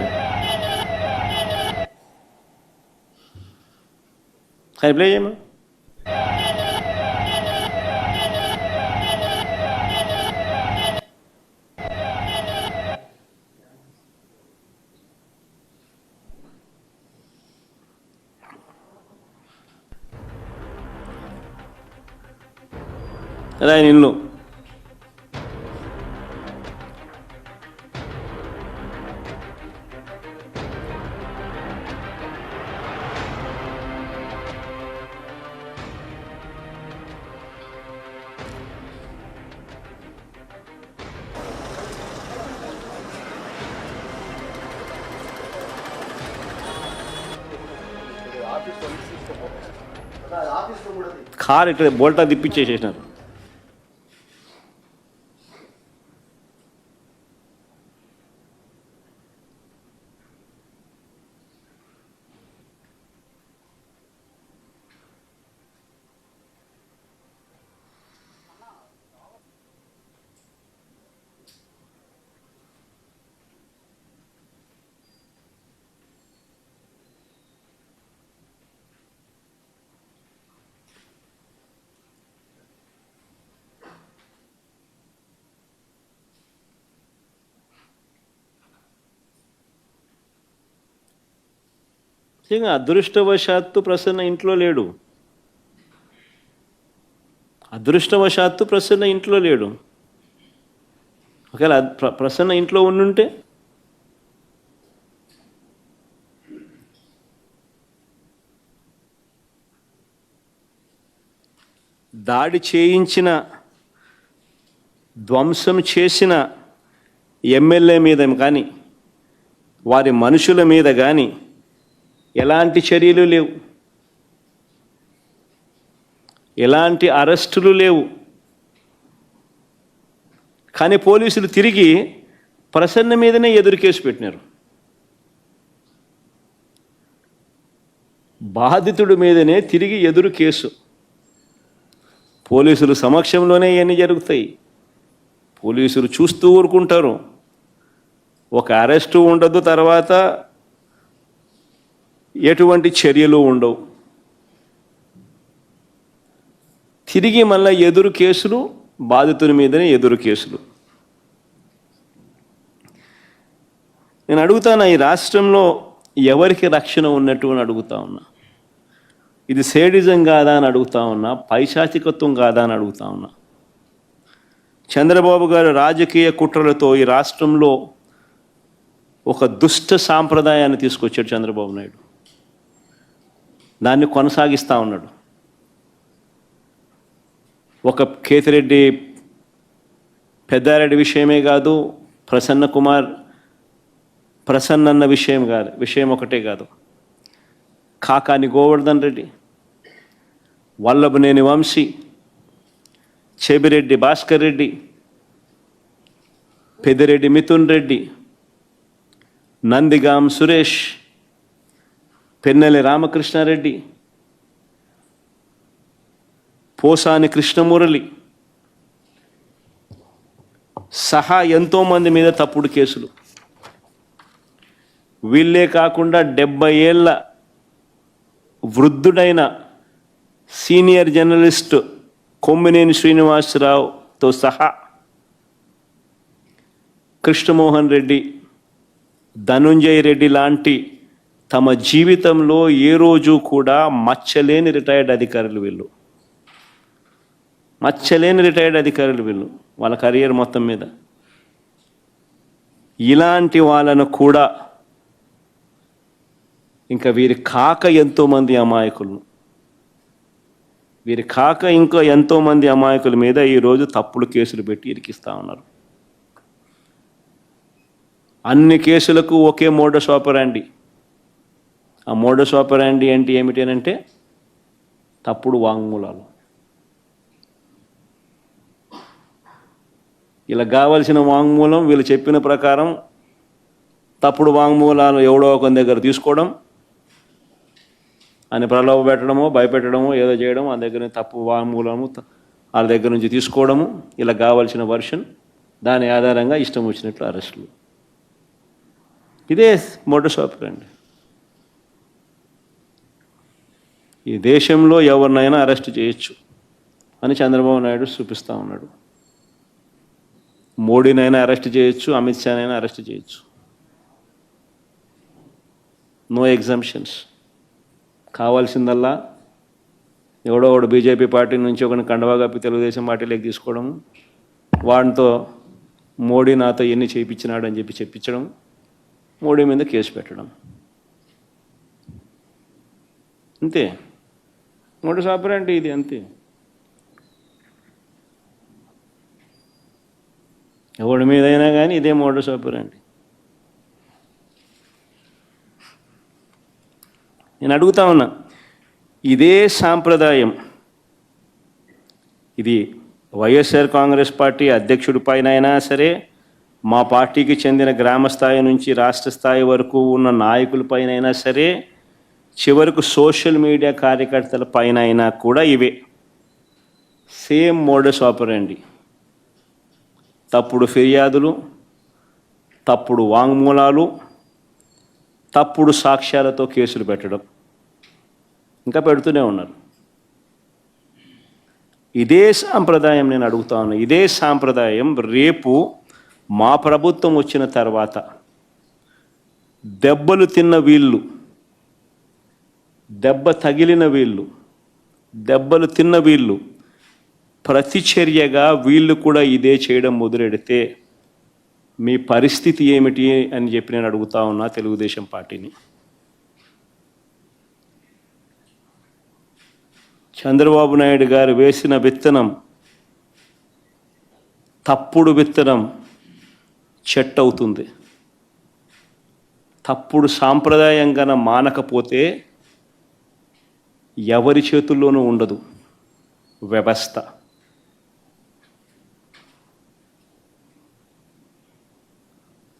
ప్లే చేయమా. అదే ఆయన ఇల్లు. కారు ఇక్కడ బోల్టా తిప్పిచ్చేసేసినారు. నిజంగా అదృష్టవశాత్తు ప్రసన్న ఇంట్లో లేడు. అదృష్టవశాత్తు ప్రసన్న ఇంట్లో లేడు. ఒకవేళ ప్రసన్న ఇంట్లో ఉండుంటే దాడి చేయించిన, ధ్వంసం చేసిన ఎమ్మెల్యే మీద కానీ వారి మనుషుల మీద కానీ ఎలాంటి చర్యలు లేవు, ఎలాంటి అరెస్టులు లేవు. కానీ పోలీసులు తిరిగి ప్రసన్న మీదనే ఎదురు కేసు పెట్టినారు. బాధితుడి మీదనే తిరిగి ఎదురు కేసు. పోలీసులు సమక్షంలోనే ఇవన్నీ జరుగుతాయి. పోలీసులు చూస్తూ ఊరుకుంటారు. ఒక అరెస్టు ఉండదు, తర్వాత ఎటువంటి చర్యలు ఉండవు. తిరిగి మళ్ళీ ఎదురు కేసులు, బాధితుని మీదనే ఎదురు కేసులు. నేను అడుగుతాను, ఈ రాష్ట్రంలో ఎవరికి రక్షణ ఉన్నట్టు అని అడుగుతా ఉన్నా. ఇది సేడిజం కాదా అని అడుగుతా ఉన్నా, పైశాచికత్వం కాదా అని అడుగుతా ఉన్నా. చంద్రబాబు గారు రాజకీయ కుట్రలతో ఈ రాష్ట్రంలో ఒక దుష్ట సాంప్రదాయాన్ని తీసుకొచ్చాడు చంద్రబాబు నాయుడు. దాన్ని కొనసాగిస్తూ ఉన్నాడు. ఒక కేతిరెడ్డి పెద్దారెడ్డి విషయమే కాదు, ప్రసన్న విషయం ఒకటే కాదు, కాకాని గోవర్ధన్ రెడ్డి, వల్లభనేని వంశీ, చెబిరెడ్డి భాస్కర్ రెడ్డి, పెద్దిరెడ్డి మిథున్ రెడ్డి, నందిగాం సురేష్, పెన్నెల రామకృష్ణారెడ్డి, పోసాని కృష్ణమురళి సహా ఎంతోమంది మీద తప్పుడు కేసులు. వీళ్ళే కాకుండా 70 ఏళ్ళ వృద్ధుడైన సీనియర్ జర్నలిస్ట్ కొమ్మినేని శ్రీనివాసరావుతో సహా కృష్ణమోహన్ రెడ్డి, ధనుంజయ రెడ్డి లాంటి తమ జీవితంలో ఏ రోజు కూడా మచ్చలేని రిటైర్డ్ అధికారులు వీళ్ళు. మచ్చలేని రిటైర్డ్ అధికారులు వీళ్ళు వాళ్ళ కెరియర్ మొత్తం మీద. ఇలాంటి వాళ్ళను కూడా ఇంకా వీరి కాక ఎంతోమంది అమాయకులను, వీరి కాక ఇంకా ఎంతోమంది అమాయకుల మీద ఈరోజు తప్పుడు కేసులు పెట్టి ఇరికిస్తూ ఉన్నారు. అన్ని కేసులకు ఒకే మోడస్ ఆపరాండి. ఆ మోడస్ ఆపరాండి అంటే ఏమిటి అంటే తప్పుడు వాంగ్మూలాలు. ఇలా కావాల్సిన వాంగ్మూలం వీళ్ళు చెప్పిన ప్రకారం తప్పుడు వాంగ్మూలాలు ఎవడో ఒక దగ్గర తీసుకోవడం, అని ప్రలోభ పెట్టడమో భయపెట్టడమో ఏదో చేయడం, ఆ దగ్గర తప్పు వాంగ్మూలము వాళ్ళ దగ్గర నుంచి తీసుకోవడము, ఇలా కావాల్సిన వర్షన్, దాని ఆధారంగా ఇష్టం వచ్చినట్లు అరెస్టులు. ఇదే మోడస్ ఆపరాండి. ఈ దేశంలో ఎవరినైనా అరెస్ట్ చేయొచ్చు అని చంద్రబాబు నాయుడు చూపిస్తూ ఉన్నాడు. మోడీనైనా అరెస్ట్ చేయొచ్చు, అమిత్ షానైనా అరెస్ట్ చేయొచ్చు. No exemptions. కావాల్సిందల్లా ఎవడో ఒకడు బీజేపీ పార్టీ నుంచి ఒకరిని కండవా కప్పి తెలుగుదేశం పార్టీలోకి తీసుకోవడం, వాడితో మోడీ నాతో ఎన్ని చేయించినాడు అని చెప్పి చెప్పించడం, మోడీ మీద కేసు పెట్టడం, అంతే. మోడస్ ఆపరాండి ఇది, అంతే. ఎవడి మీదైనా కానీ ఇదే మోడస్ ఆపరాండి. నేను అడుగుతా ఉన్నా, ఇదే సాంప్రదాయం ఇది వైఎస్ఆర్ కాంగ్రెస్ పార్టీ అధ్యక్షుడి పైన అయినా సరే, మా పార్టీకి చెందిన గ్రామ స్థాయి నుంచి రాష్ట్ర స్థాయి వరకు ఉన్న నాయకులపైన అయినా సరే, చివరకు సోషల్ మీడియా కార్యకర్తల పైన అయినా కూడా ఇవే సేమ్ మోడస్ ఆపరాండి. తప్పుడు ఫిర్యాదులు, తప్పుడు వాంగ్మూలాలు, తప్పుడు సాక్ష్యాలతో కేసులు పెట్టడం, ఇంకా పెడుతూనే ఉన్నారు. ఇదే సాంప్రదాయం నేను అడుగుతా ఉన్నా, ఇదే సాంప్రదాయం రేపు మా ప్రభుత్వం వచ్చిన తర్వాత దెబ్బలు తిన్న వీళ్ళు, దెబ్బ తగిలిన వీళ్ళు, దెబ్బలు తిన్న వీళ్ళు ప్రతిచర్యగా వీళ్ళు కూడా ఇదే చేయడం మొదలెడితే మీ పరిస్థితి ఏమిటి అని చెప్పి నేను అడుగుతా ఉన్నా తెలుగుదేశం పార్టీని. చంద్రబాబు నాయుడు గారు వేసిన విత్తనం, తప్పుడు విత్తనం చెట్టు అవుతుంది. తప్పుడు సాంప్రదాయంగా మానకపోతే ఎవరి చేతుల్లోనూ ఉండదు వ్యవస్థ.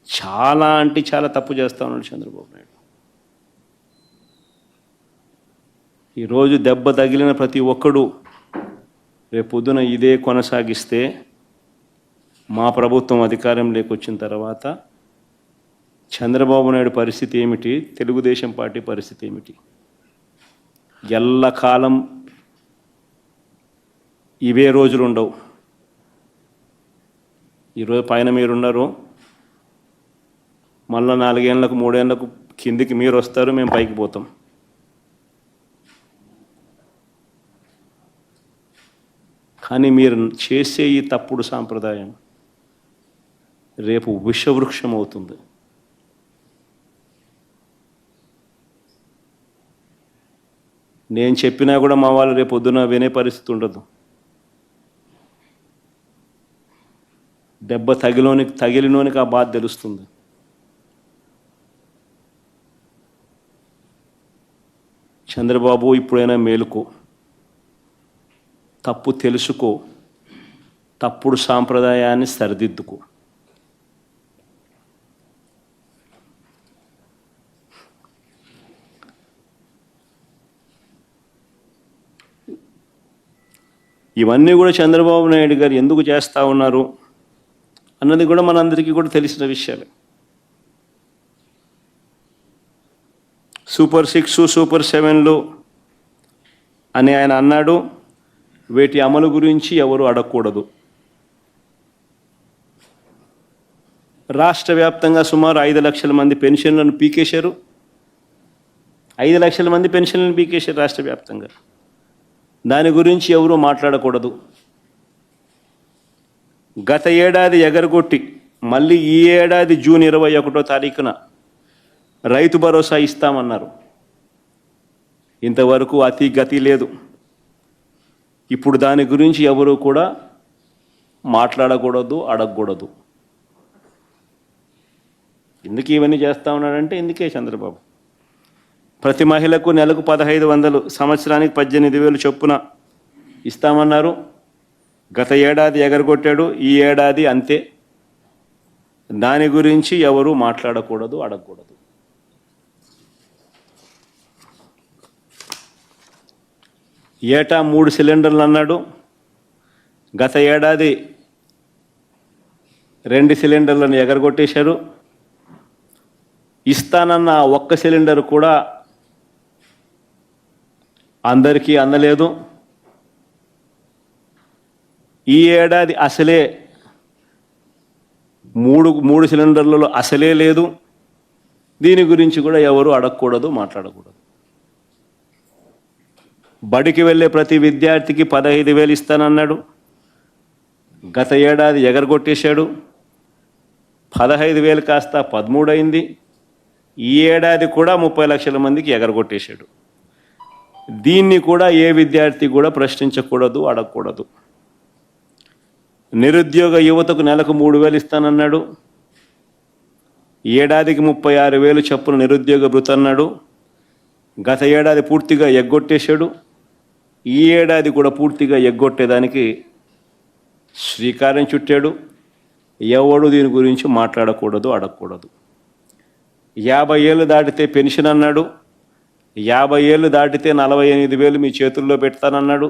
చాలా అంటే చాలా తప్పు చేస్తూ ఉన్నాడు చంద్రబాబు నాయుడు. ఈరోజు దెబ్బ తగిలిన ప్రతి ఒక్కడు రేపు పొద్దున ఇదే కొనసాగిస్తే మా ప్రభుత్వం అధికారంలోకి వచ్చిన తర్వాత చంద్రబాబు నాయుడు పరిస్థితి ఏమిటి, తెలుగుదేశం పార్టీ పరిస్థితి ఏమిటి? ఎల్లకాలం ఇవే రోజులు ఉండవు. ఈరోజు పైన మీరున్నారు, మళ్ళీ 4 ఏళ్ళకు 3 ఏళ్ళకు కిందికి మీరు వస్తారు, మేము పైకి పోతాం. కానీ మీరు చేసే ఈ తప్పుడు సాంప్రదాయం రేపు విషవృక్షం అవుతుంది. నేను చెప్పినా కూడా మా వాళ్ళు రేపు పొద్దున వినే పరిస్థితి ఉండదు. దెబ్బ తగిలినోనికి ఆ బాధ తెలుస్తుంది. చంద్రబాబు ఇప్పుడైనా మేలుకో, తప్పు తెలుసుకో, తప్పుడు సాంప్రదాయాన్ని సరిదిద్దుకో. ఇవన్నీ కూడా చంద్రబాబు నాయుడు గారు ఎందుకు చేస్తూ ఉన్నారు అన్నది కూడా మనందరికీ కూడా తెలిసిన విషయాలే. సూపర్ 6, సూపర్ 7లు అని ఆయన అన్నాడు. వీటి అమలు గురించి ఎవరు అడగకూడదు. రాష్ట్ర వ్యాప్తంగా సుమారు 5 లక్షల మంది పెన్షన్లను పీకేశారు. 5 లక్షల మంది పెన్షన్లను పీకేశారు రాష్ట్ర వ్యాప్తంగా. దాని గురించి ఎవరు మాట్లాడకూడదు. గత ఏడాది ఎగరగొట్టి మళ్ళీ ఈ ఏడాది జూన్ 21వ తారీఖున రైతు భరోసా ఇస్తామన్నారు. ఇంతవరకు అతి గతి లేదు. ఇప్పుడు దాని గురించి ఎవరు కూడా మాట్లాడకూడదు, అడగకూడదు. ఎందుకు ఇవన్నీ చేస్తూ ఉన్నాడంటే ఇందుకే చంద్రబాబు. ప్రతి మహిళకు నెలకు 1500, సంవత్సరానికి 18,000 చొప్పున ఇస్తామన్నారు. గత ఏడాది ఎగరగొట్టాడు, ఈ ఏడాది అంతే. దాని గురించి ఎవరు మాట్లాడకూడదు, అడగకూడదు. ఏటా 3 సిలిండర్లు అన్నాడు. గత ఏడాది 2 సిలిండర్లను ఎగరగొట్టేశారు. ఇస్తానన్న ఒక్క సిలిండర్ కూడా అందరికీ అందలేదు. ఈ ఏడాది అసలే 3 సిలిండర్లలో అసలే లేదు. దీని గురించి కూడా ఎవరు అడగకూడదు, మాట్లాడకూడదు. బడికి వెళ్ళే ప్రతి విద్యార్థికి 15,000 ఇస్తానన్నాడు. గత ఏడాది ఎగరగొట్టేశాడు. 15,000 కాస్త 13 అయింది. ఈ ఏడాది కూడా 30 లక్షల మందికి ఎగరగొట్టేశాడు. దీన్ని కూడా ఏ విద్యార్థి కూడా ప్రశ్నించకూడదు, అడగకూడదు. నిరుద్యోగ యువతకు నెలకు 3,000 ఇస్తానన్నాడు. ఏడాదికి 36,000 చొప్పున నిరుద్యోగ భృతి అన్నాడు. గత ఏడాది పూర్తిగా ఎగ్గొట్టేశాడు. ఈ ఏడాది కూడా పూర్తిగా ఎగ్గొట్టేదానికి శ్రీకారం చుట్టాడు. ఎవడు దీని గురించి మాట్లాడకూడదు, అడగకూడదు. 50 ఏళ్ళు దాటితే పెన్షన్ అన్నాడు. 50 ఏళ్ళు దాటితే 48,000 మీ చేతుల్లో పెడతానన్నాడు.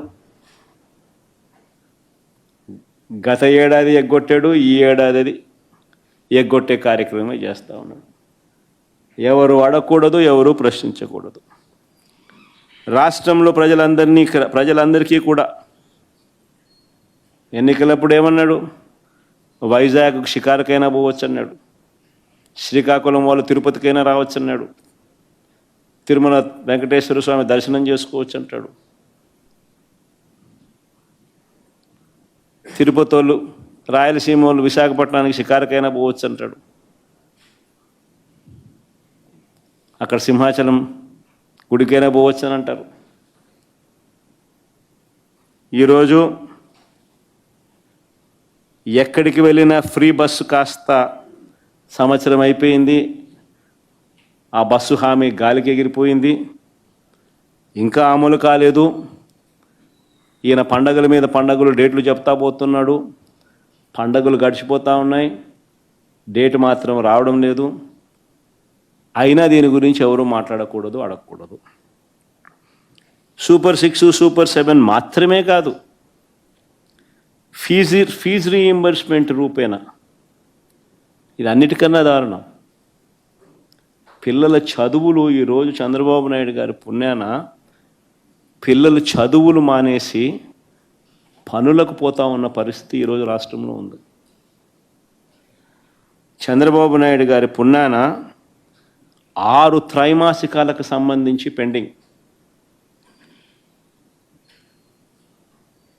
గత ఏడాది ఎగ్గొట్టాడు. ఈ ఏడాది ఎగ్గొట్టే కార్యక్రమమే చేస్తూ ఉన్నాడు. ఎవరు అడగకూడదు, ఎవరు ప్రశ్నించకూడదు. రాష్ట్రంలో ప్రజలందరికీ కూడా ఎన్నికలప్పుడు ఏమన్నాడు? వైజాగ్ షికారుకైనా పోవచ్చు అన్నాడు. శ్రీకాకుళం వాళ్ళు తిరుపతికైనా రావచ్చు అన్నాడు. తిరుమల వెంకటేశ్వర స్వామి దర్శనం చేసుకోవచ్చు అంటాడు. తిరుపతి వాళ్ళు, రాయలసీమ వాళ్ళు విశాఖపట్నానికి షికారుకైనా పోవచ్చు అంటాడు. అక్కడ సింహాచలం గుడికైనా పోవచ్చు అని అంటారు. ఈరోజు ఎక్కడికి వెళ్ళినా ఫ్రీ బస్సు కాస్త సంవత్సరం అయిపోయింది. ఆ బస్సు హామీ గాలికి ఎగిరిపోయింది. ఇంకా అమలు కాలేదు. ఈయన పండగల మీద పండగలు డేట్లు చెప్తా పోతున్నాడు. పండగలు గడిచిపోతూ ఉన్నాయి, డేట్ మాత్రం రావడం లేదు. అయినా దీని గురించి ఎవరు మాట్లాడకూడదు, అడగకూడదు. సూపర్ 6, సూపర్ 7 మాత్రమే కాదు, ఫీజు రీయింబర్స్మెంట్ రూపేణా ఇది అన్నిటికన్నా దారుణం. పిల్లల చదువులు ఈరోజు చంద్రబాబు నాయుడు గారి పుణ్యాన పిల్లలు చదువులు మానేసి పనులకు పోతా ఉన్న పరిస్థితి ఈరోజు రాష్ట్రంలో ఉంది. చంద్రబాబు నాయుడు గారి పుణ్యాన 6 త్రైమాసికాలకు సంబంధించి పెండింగ్.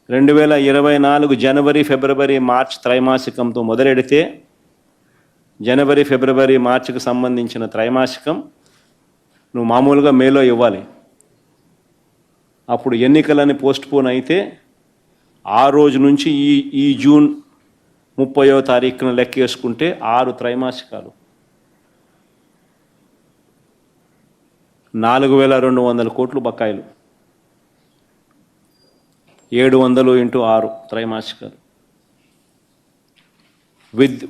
2024 జనవరి, ఫిబ్రవరి, మార్చ్ త్రైమాసికంతో మొదలెడితే జనవరి, ఫిబ్రవరి, మార్చికి సంబంధించిన త్రైమాసికం నువ్వు మామూలుగా మేలో ఇవ్వాలి. అప్పుడు ఎన్నికలని పోస్ట్పోన్ అయితే ఆ రోజు నుంచి ఈ జూన్ 30వ తారీఖున లెక్కేసుకుంటే 6 త్రైమాసికాలు 4,200 కోట్లు బకాయిలు. 700 × 6 త్రైమాసికాలు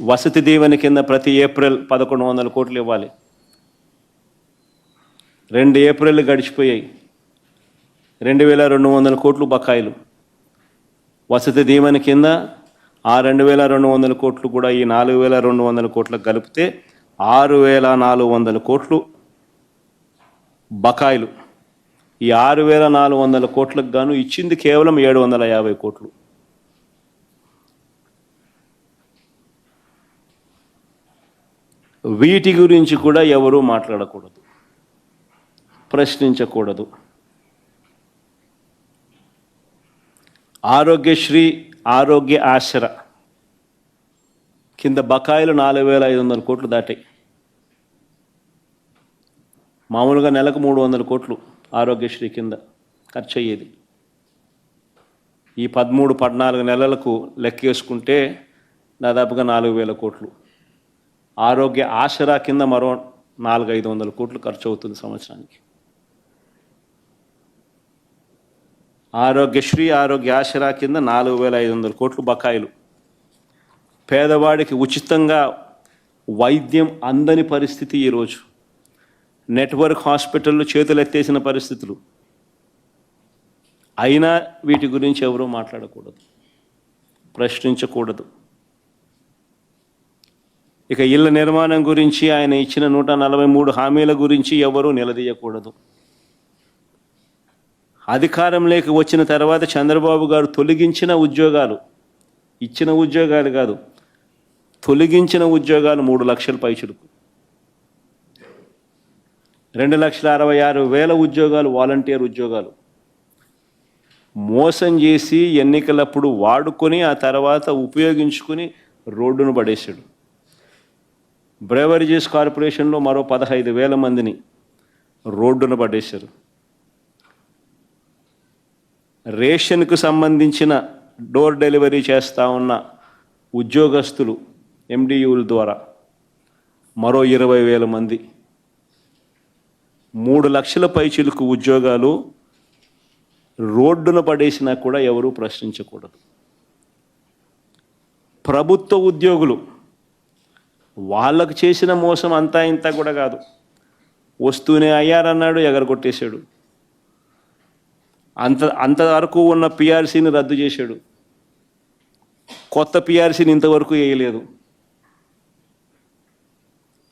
వసతి దీవెన కింద ప్రతి ఏప్రిల్ 1100 కోట్లు ఇవ్వాలి. 2 ఏప్రిల్ గడిచిపోయాయి. 2200 కోట్లు బకాయిలు. వసతి దీవెన కింద ఆ 2200 కోట్లు కూడా ఈ 4200 కోట్లకు కలిపితే 6400 కోట్లు బకాయిలు. ఈ 6400 కోట్లకు గాను ఇచ్చింది కేవలం 750 కోట్లు. వీటి గురించి కూడా ఎవరూ మాట్లాడకూడదు, ప్రశ్నించకూడదు. ఆరోగ్యశ్రీ, ఆరోగ్య ఆసరా కింద బకాయిలు 4500 కోట్లు దాటాయి. మామూలుగా నెలకు 300 కోట్లు ఆరోగ్యశ్రీ కింద ఖర్చు అయ్యేది. ఈ 13-14 నెలలకు లెక్కేసుకుంటే దాదాపుగా 4000 కోట్లు. ఆరోగ్య ఆసరా కింద మరో 400-500 కోట్లు ఖర్చు అవుతుంది సంవత్సరానికి. ఆరోగ్యశ్రీ, ఆరోగ్య ఆసరా కింద 4500 కోట్లు బకాయిలు. పేదవాడికి ఉచితంగా వైద్యం అందని పరిస్థితి ఈరోజు. నెట్వర్క్ హాస్పిటళ్ళు చేతులెత్తేసిన పరిస్థితులు. అయినా వీటి గురించి ఎవరూ మాట్లాడకూడదు, ప్రశ్నించకూడదు. ఇక ఇళ్ల నిర్మాణం గురించి ఆయన ఇచ్చిన 143 హామీల గురించి ఎవరూ నిలదీయకూడదు. అధికారంలోకి వచ్చిన తర్వాత చంద్రబాబు గారు తొలగించిన ఉద్యోగాలు, ఇచ్చిన ఉద్యోగాలు కాదు, తొలగించిన ఉద్యోగాలు 3 లక్షల పైచులకు. 2,66,000 ఉద్యోగాలు వాలంటీర్ ఉద్యోగాలు మోసం చేసి ఎన్నికలప్పుడు వాడుకొని ఆ తర్వాత ఉపయోగించుకొని రోడ్డును పడేశాడు. బ్రేవరేజెస్ కార్పొరేషన్లో మరో 15,000 మందిని రోడ్డున పడేశారు. రేషన్కు సంబంధించిన డోర్ డెలివరీ చేస్తూ ఉన్న ఉద్యోగస్తులు ఎండియూల ద్వారా మరో 20,000 మంది. 3 లక్షల పైచిలుకు ఉద్యోగాలు రోడ్డున పడేసినా కూడా ఎవరూ ప్రశ్నించకూడదు. ప్రభుత్వ ఉద్యోగులు, వాళ్ళకు చేసిన మోసం అంతా ఇంత కూడా కాదు. వస్తూనే అయ్యారన్నాడు, ఎగరగొట్టేశాడు. అంతవరకు ఉన్న పిఆర్సీని రద్దు చేశాడు. కొత్త పిఆర్సీని ఇంతవరకు వేయలేదు.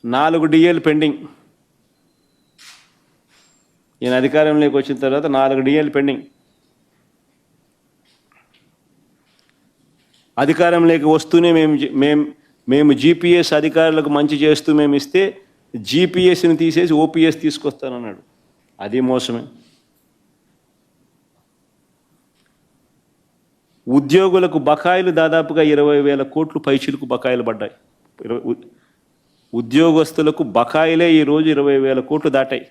4 డిఏలు పెండింగ్. ఈయన అధికారంలోకి వచ్చిన తర్వాత 4 డిఏలు పెండింగ్. అధికారంలోకి వస్తూనే మేము జీపీఎస్ అధికారులకు మంచి చేస్తూ మేము ఇస్తే జీపీఎస్ని తీసేసి ఓపీఎస్ తీసుకొస్తానన్నాడు. అది మోసమే. ఉద్యోగులకు బకాయిలు దాదాపుగా 20,000 కోట్లు పైచిలకు బకాయిలు పడ్డాయి. ఉద్యోగస్తులకు బకాయిలే ఈరోజు 20,000 కోట్లు దాటాయి.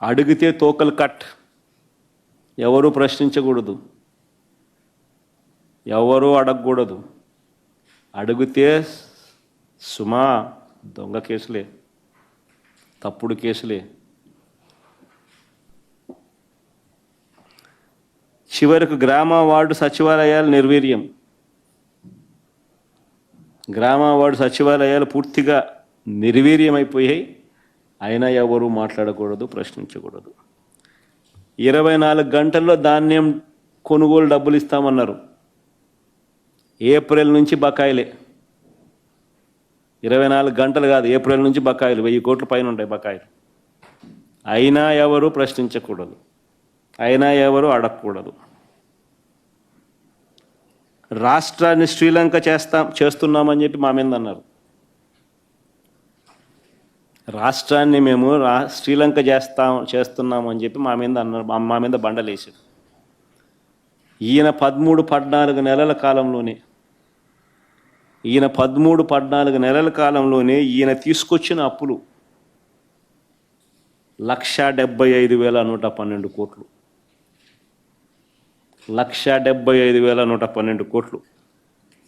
అడిగితే తోకలు కట్. ఎవరు ప్రశ్నించకూడదు, ఎవరు అడగకూడదు. అడిగితే సుమా దొంగ కేసులే, తప్పుడు కేసులే. చివరకు గ్రామ వార్డు సచివాలయాలు నిర్వీర్యం. గ్రామ వార్డు సచివాలయాలు పూర్తిగా నిర్వీర్యమైపోయాయి. అయినా ఎవరు మాట్లాడకూడదు, ప్రశ్నించకూడదు. 24 గంటల్లో ధాన్యం కొనుగోలు డబ్బులు ఇస్తామన్నారు. ఏప్రిల్ నుంచి బకాయిలే. 24 గంటలు కాదు, ఏప్రిల్ నుంచి బకాయిలు 1000 కోట్ల పైన ఉంటాయి బకాయిలు. అయినా ఎవరు ప్రశ్నించకూడదు, అయినా ఎవరు అడగకూడదు. రాష్ట్రాన్ని శ్రీలంక చేస్తున్నామని చెప్పి మా మీద అన్నారు. రాష్ట్రాన్ని మేము శ్రీలంక చేస్తున్నాము అని చెప్పి మా మీద అన్నారు. మా మీద బండలేసారు. ఈయన 13-14 నెలల కాలంలోనే ఈయన తీసుకొచ్చిన అప్పులు 1,75,112 కోట్లు. 1,75,112 కోట్లు.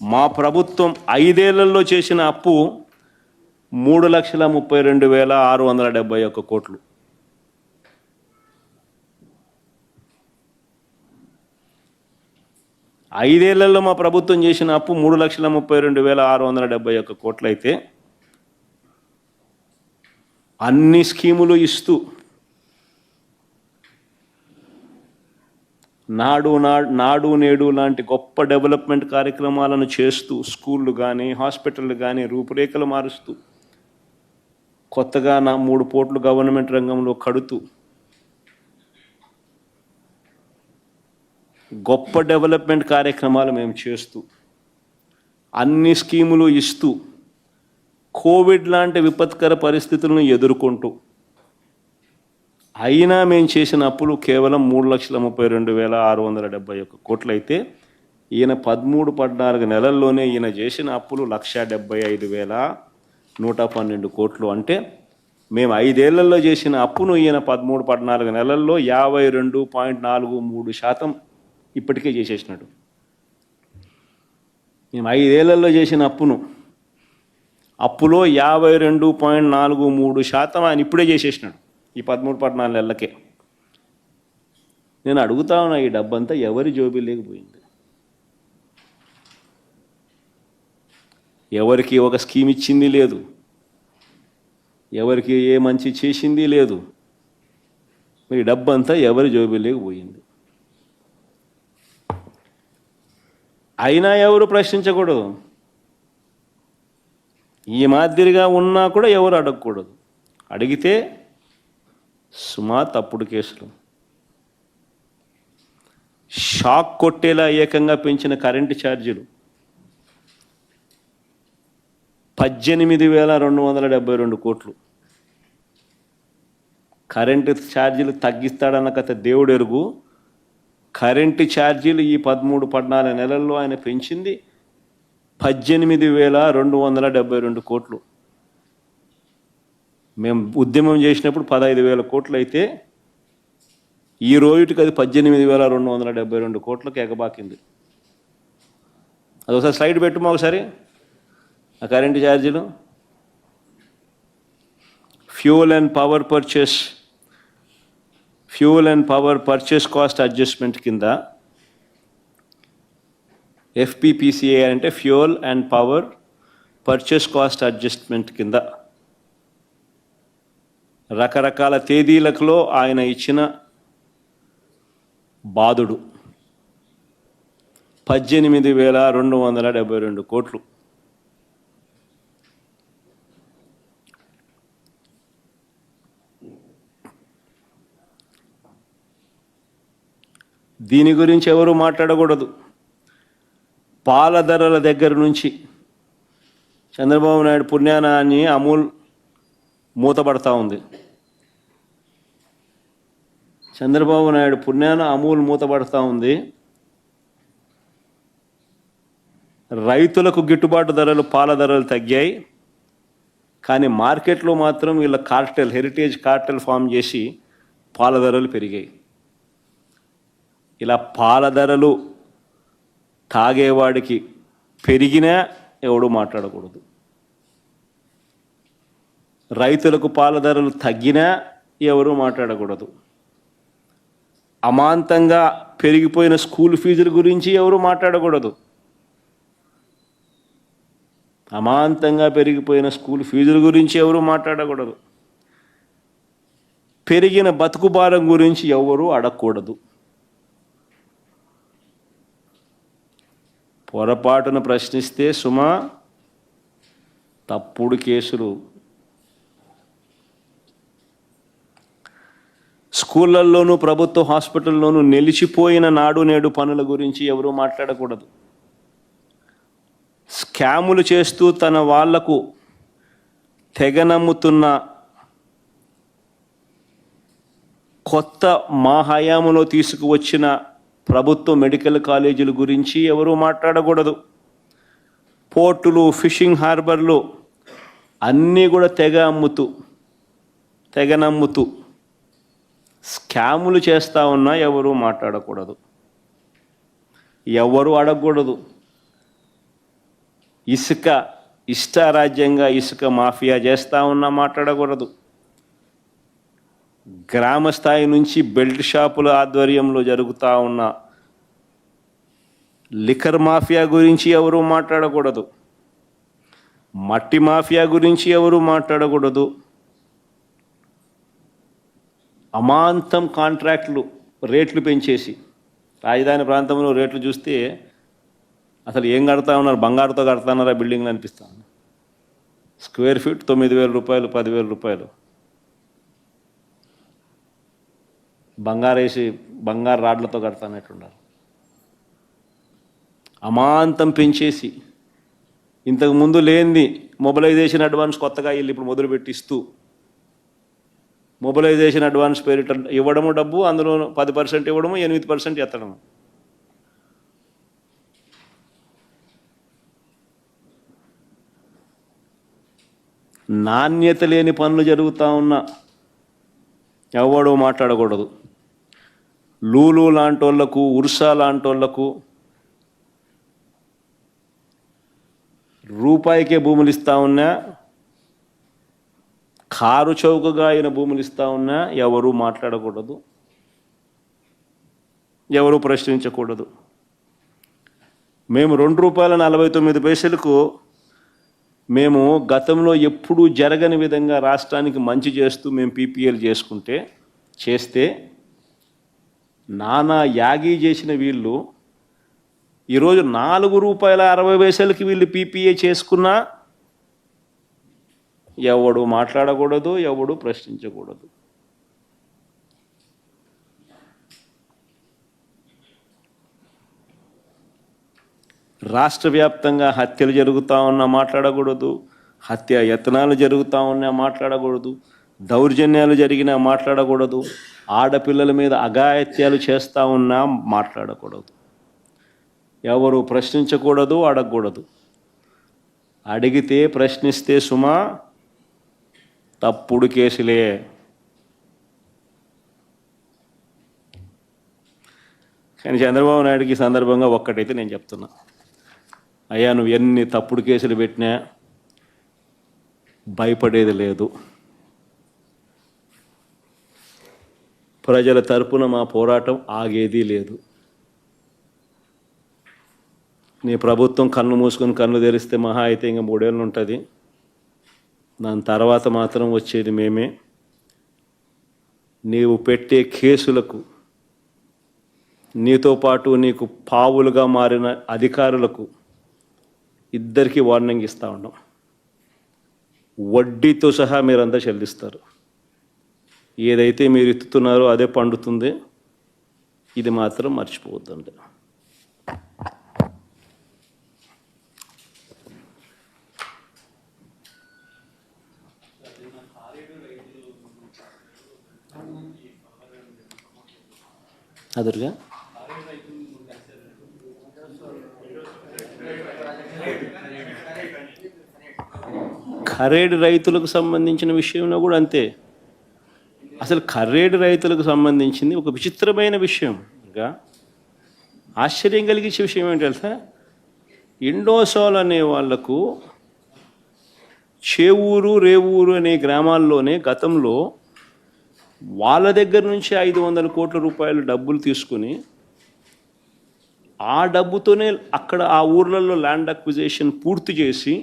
మా ప్రభుత్వం 5 ఏళ్లలో చేసిన అప్పు 3,32,671 కోట్లు. 5 ఏళ్లలో మా ప్రభుత్వం చేసిన అప్పు 3,32,671 కోట్లు అయితే అన్ని స్కీములు ఇస్తూ నాడు నేడు లాంటి గొప్ప డెవలప్మెంట్ కార్యక్రమాలను చేస్తూ స్కూళ్ళు కానీ హాస్పిటళ్ళు కానీ రూపురేఖలు మారుస్తూ కొత్తగా 3 పోర్టులు గవర్నమెంట్ రంగంలో కడుతూ గొప్ప డెవలప్మెంట్ కార్యక్రమాలు మేము చేస్తూ అన్ని స్కీములు ఇస్తూ కోవిడ్ లాంటి విపత్కర పరిస్థితులను ఎదుర్కొంటూ అయినా మేము చేసిన అప్పులు కేవలం 3,32,671 కోట్లు అయితే ఈయన 13-14 నెలల్లోనే ఈయన చేసిన అప్పులు 1,75,112 కోట్లు. అంటే మేము 5 ఏళ్లలో చేసిన అప్పును ఈయన 13-14 నెలల్లో 52.43% ఇప్పటికే చేసేసినాడు. మేము 5 ఏళ్లలో చేసిన అప్పులో 52.43% ఆయన ఇప్పుడే చేసేసినాడు ఈ 13-14 నెలలకే. నేను అడుగుతా ఉన్నా, ఈ డబ్బంతా ఎవరి జోబీ లేకపోయింది? ఎవరికి ఒక స్కీమ్ ఇచ్చింది లేదు, ఎవరికి ఏ మంచి చేసింది లేదు. మరి డబ్బంతా ఎవరి జోబీ లేకపోయింది? అయినా ఎవరు ప్రశ్నించకూడదు, ఈ మాదిరిగా ఉన్నా కూడా ఎవరు అడగకూడదు. అడిగితే సుమా తప్పుడు కేసులు, షాక్ కొట్టేలా ఏకంగా పెంచిన కరెంటు ఛార్జీలు 18,272 కోట్లు. కరెంటు ఛార్జీలు తగ్గిస్తాడన్న కథ దేవుడు ఎరుగు. కరెంటు ఛార్జీలు ఈ 13-14 నెలల్లో ఆయన పెంచింది 18,272 కోట్లు. మేము ఉద్యమం చేసినప్పుడు 15,000 కోట్లు అయితే ఈ రోజుకి అది 18,272 కోట్లకు ఎగబాకింది. అదొకసారి స్లైడ్ పెట్టుమా ఒకసారి ఆ కరెంటు ఛార్జీలు. Fuel and power purchase cost adjustment కింద FPPCA అంటే fuel and power purchase cost adjustment కింద రకరకాల తేదీలలో ఆయన ఇచ్చిన బాదుడు 18,272 కోట్లు. దీని గురించి ఎవరు మాట్లాడకూడదు. పాల ధరల దగ్గర నుంచి చంద్రబాబు నాయుడు పుణ్యానాన్ని అమూల్ మూతపడతా ఉంది. చంద్రబాబు నాయుడు పుణ్యాన అమూల్ మూతపడతా ఉంది. రైతులకు గిట్టుబాటు ధరలు, పాల ధరలు తగ్గాయి. కానీ మార్కెట్లో మాత్రం వీళ్ళ హెరిటేజ్ కార్టెల్ ఫామ్ చేసి పాల ధరలు పెరిగాయి. ఇలా పాల ధరలు తాగేవాడికి పెరిగినా ఎవడు మాట్లాడకూడదు, రైతులకు పాల ధరలు తగ్గినా ఎవరు మాట్లాడకూడదు, అమాంతంగా పెరిగిపోయిన స్కూల్ ఫీజుల గురించి ఎవరు మాట్లాడకూడదు, అమాంతంగా పెరిగిపోయిన స్కూల్ ఫీజుల గురించి ఎవరు మాట్లాడకూడదు, పెరిగిన బతుకు భారం గురించి ఎవరు అడగకూడదు. పొరపాటున ప్రశ్నిస్తే సుమా తప్పుడు కేసులు. స్కూళ్ళల్లోనూ ప్రభుత్వ హాస్పిటల్లోనూ నిలిచిపోయిన నాడు నేడు పనుల గురించి ఎవరు మాట్లాడకూడదు. స్కాములు చేస్తూ తన వాళ్లకు తెగనమ్ముతున్న కొత్త మా హయాంలో తీసుకువచ్చిన ప్రభుత్వ మెడికల్ కాలేజీల గురించి ఎవరు మాట్లాడకూడదు. పోర్టులు, ఫిషింగ్ హార్బర్లు అన్నీ కూడా తెగనమ్ముతూ స్కాములు చేస్తూ ఉన్నా ఎవరు మాట్లాడకూడదు, ఎవరు అడగకూడదు. ఇష్టారాజ్యంగా ఇసుక మాఫియా చేస్తూ ఉన్నా మాట్లాడకూడదు. గ్రామ స్థాయి నుంచి బెల్ట్ షాపుల ఆధ్వర్యంలో జరుగుతూ ఉన్న లిక్కర్ మాఫియా గురించి ఎవరు మాట్లాడకూడదు, మట్టి మాఫియా గురించి ఎవరు మాట్లాడకూడదు. అమాంతం కాంట్రాక్టులు రేట్లు పెంచేసి, రాజధాని ప్రాంతంలో రేట్లు చూస్తే అసలు ఏం కడతా ఉన్నారు, బంగారుతో కడతాన్నారా బిల్డింగ్లు అనిపిస్తాను. స్క్వేర్ ఫీట్ 9,000 రూపాయలు, 10,000 రూపాయలు. బంగారేసి బంగారు రాడ్లతో కడతానట్టున్నారు. అమాంతం పెంచేసి, ఇంతకుముందు లేనిది మొబిలైజేషన్ అడ్వాన్స్ కొత్తగా వీళ్ళు ఇప్పుడు మొదలుపెట్టిస్తూ, మొబిలైజేషన్ అడ్వాన్స్ పేరిట ఇవ్వడము డబ్బు, అందులో 10% ఇవ్వడము, 8% ఎత్తడము. నాణ్యత లేని పనులు జరుగుతూ ఉన్నా ఎవడో మాట్లాడకూడదు. లూలు లాంటోళ్లకు, ఉర్సా లాంటోళ్లకు రూపాయికే భూములు ఇస్తూ ఉన్నా, కారు చౌకగా అయిన భూములు ఇస్తూ ఉన్నా ఎవరు మాట్లాడకూడదు, ఎవరు ప్రశ్నించకూడదు. మేము ₹2.49 మేము గతంలో ఎప్పుడూ జరగని విధంగా రాష్ట్రానికి మంచి చేస్తూ మేము పీపీఎల్ చేస్తే నానా యాగీ చేసిన వీళ్ళు ఈరోజు ₹4.60 వీళ్ళు పీపీఏ చేసుకున్నా ఎవడు మాట్లాడకూడదు, ఎవడు ప్రశ్నించకూడదు. రాష్ట్ర వ్యాప్తంగా హత్యలు జరుగుతూ ఉన్నా మాట్లాడకూడదు, హత్య యత్నాలు జరుగుతూ ఉన్నా మాట్లాడకూడదు, దౌర్జన్యాలు జరిగినా మాట్లాడకూడదు, ఆడపిల్లల మీద అఘాయిత్యాలు చేస్తూ ఉన్నా మాట్లాడకూడదు. ఎవరు ప్రశ్నించకూడదు, అడగకూడదు. అడిగితే ప్రశ్నిస్తే సుమా తప్పుడు కేసులే. కానీ చంద్రబాబు నాయుడుకి ఈ సందర్భంగా ఒక్కటైతే నేను చెప్తున్నా, అయ్యా నువ్వు ఎన్ని తప్పుడు కేసులు పెట్టినా భయపడేది లేదు. ప్రజల తరపున మా పోరాటం ఆగేది లేదు. నీ ప్రభుత్వం కన్ను మూసుకొని కన్ను తెరిస్తే మహా అయితే ఇంకా 3 ఏళ్ళు ఉంటుంది. దాని తర్వాత మాత్రం వచ్చేది మేమే. నీవు పెట్టే కేసులకు, నీతో పాటు నీకు పావులుగా మారిన అధికారులకు ఇద్దరికీ వార్నింగ్ ఇస్తూ ఉన్నాం. వడ్డీతో సహా మీరంతా చెల్లిస్తారు. ఏదైతే మీరు ఎత్తుతున్నారో అదే పండుతుంది. ఇది మాత్రం మర్చిపోవద్దండి. అదురుగా ఖరేడు రైతులకు సంబంధించిన విషయంలో కూడా అంతే. అసలు ఖరేడు రైతులకు సంబంధించింది ఒక విచిత్రమైన విషయం. ఇంకా ఆశ్చర్యం కలిగించే విషయం ఏంటి తెలుసా, ఇండోసోల్ అనే వాళ్లకు చేవూరు, రేవూరు అనే గ్రామాల్లోనే గతంలో వాళ్ళ దగ్గర నుంచి 500 కోట్ల రూపాయలు డబ్బులు తీసుకుని ఆ డబ్బుతోనే అక్కడ ఆ ఊర్లలో ల్యాండ్ అక్విజిషన్ పూర్తి చేసి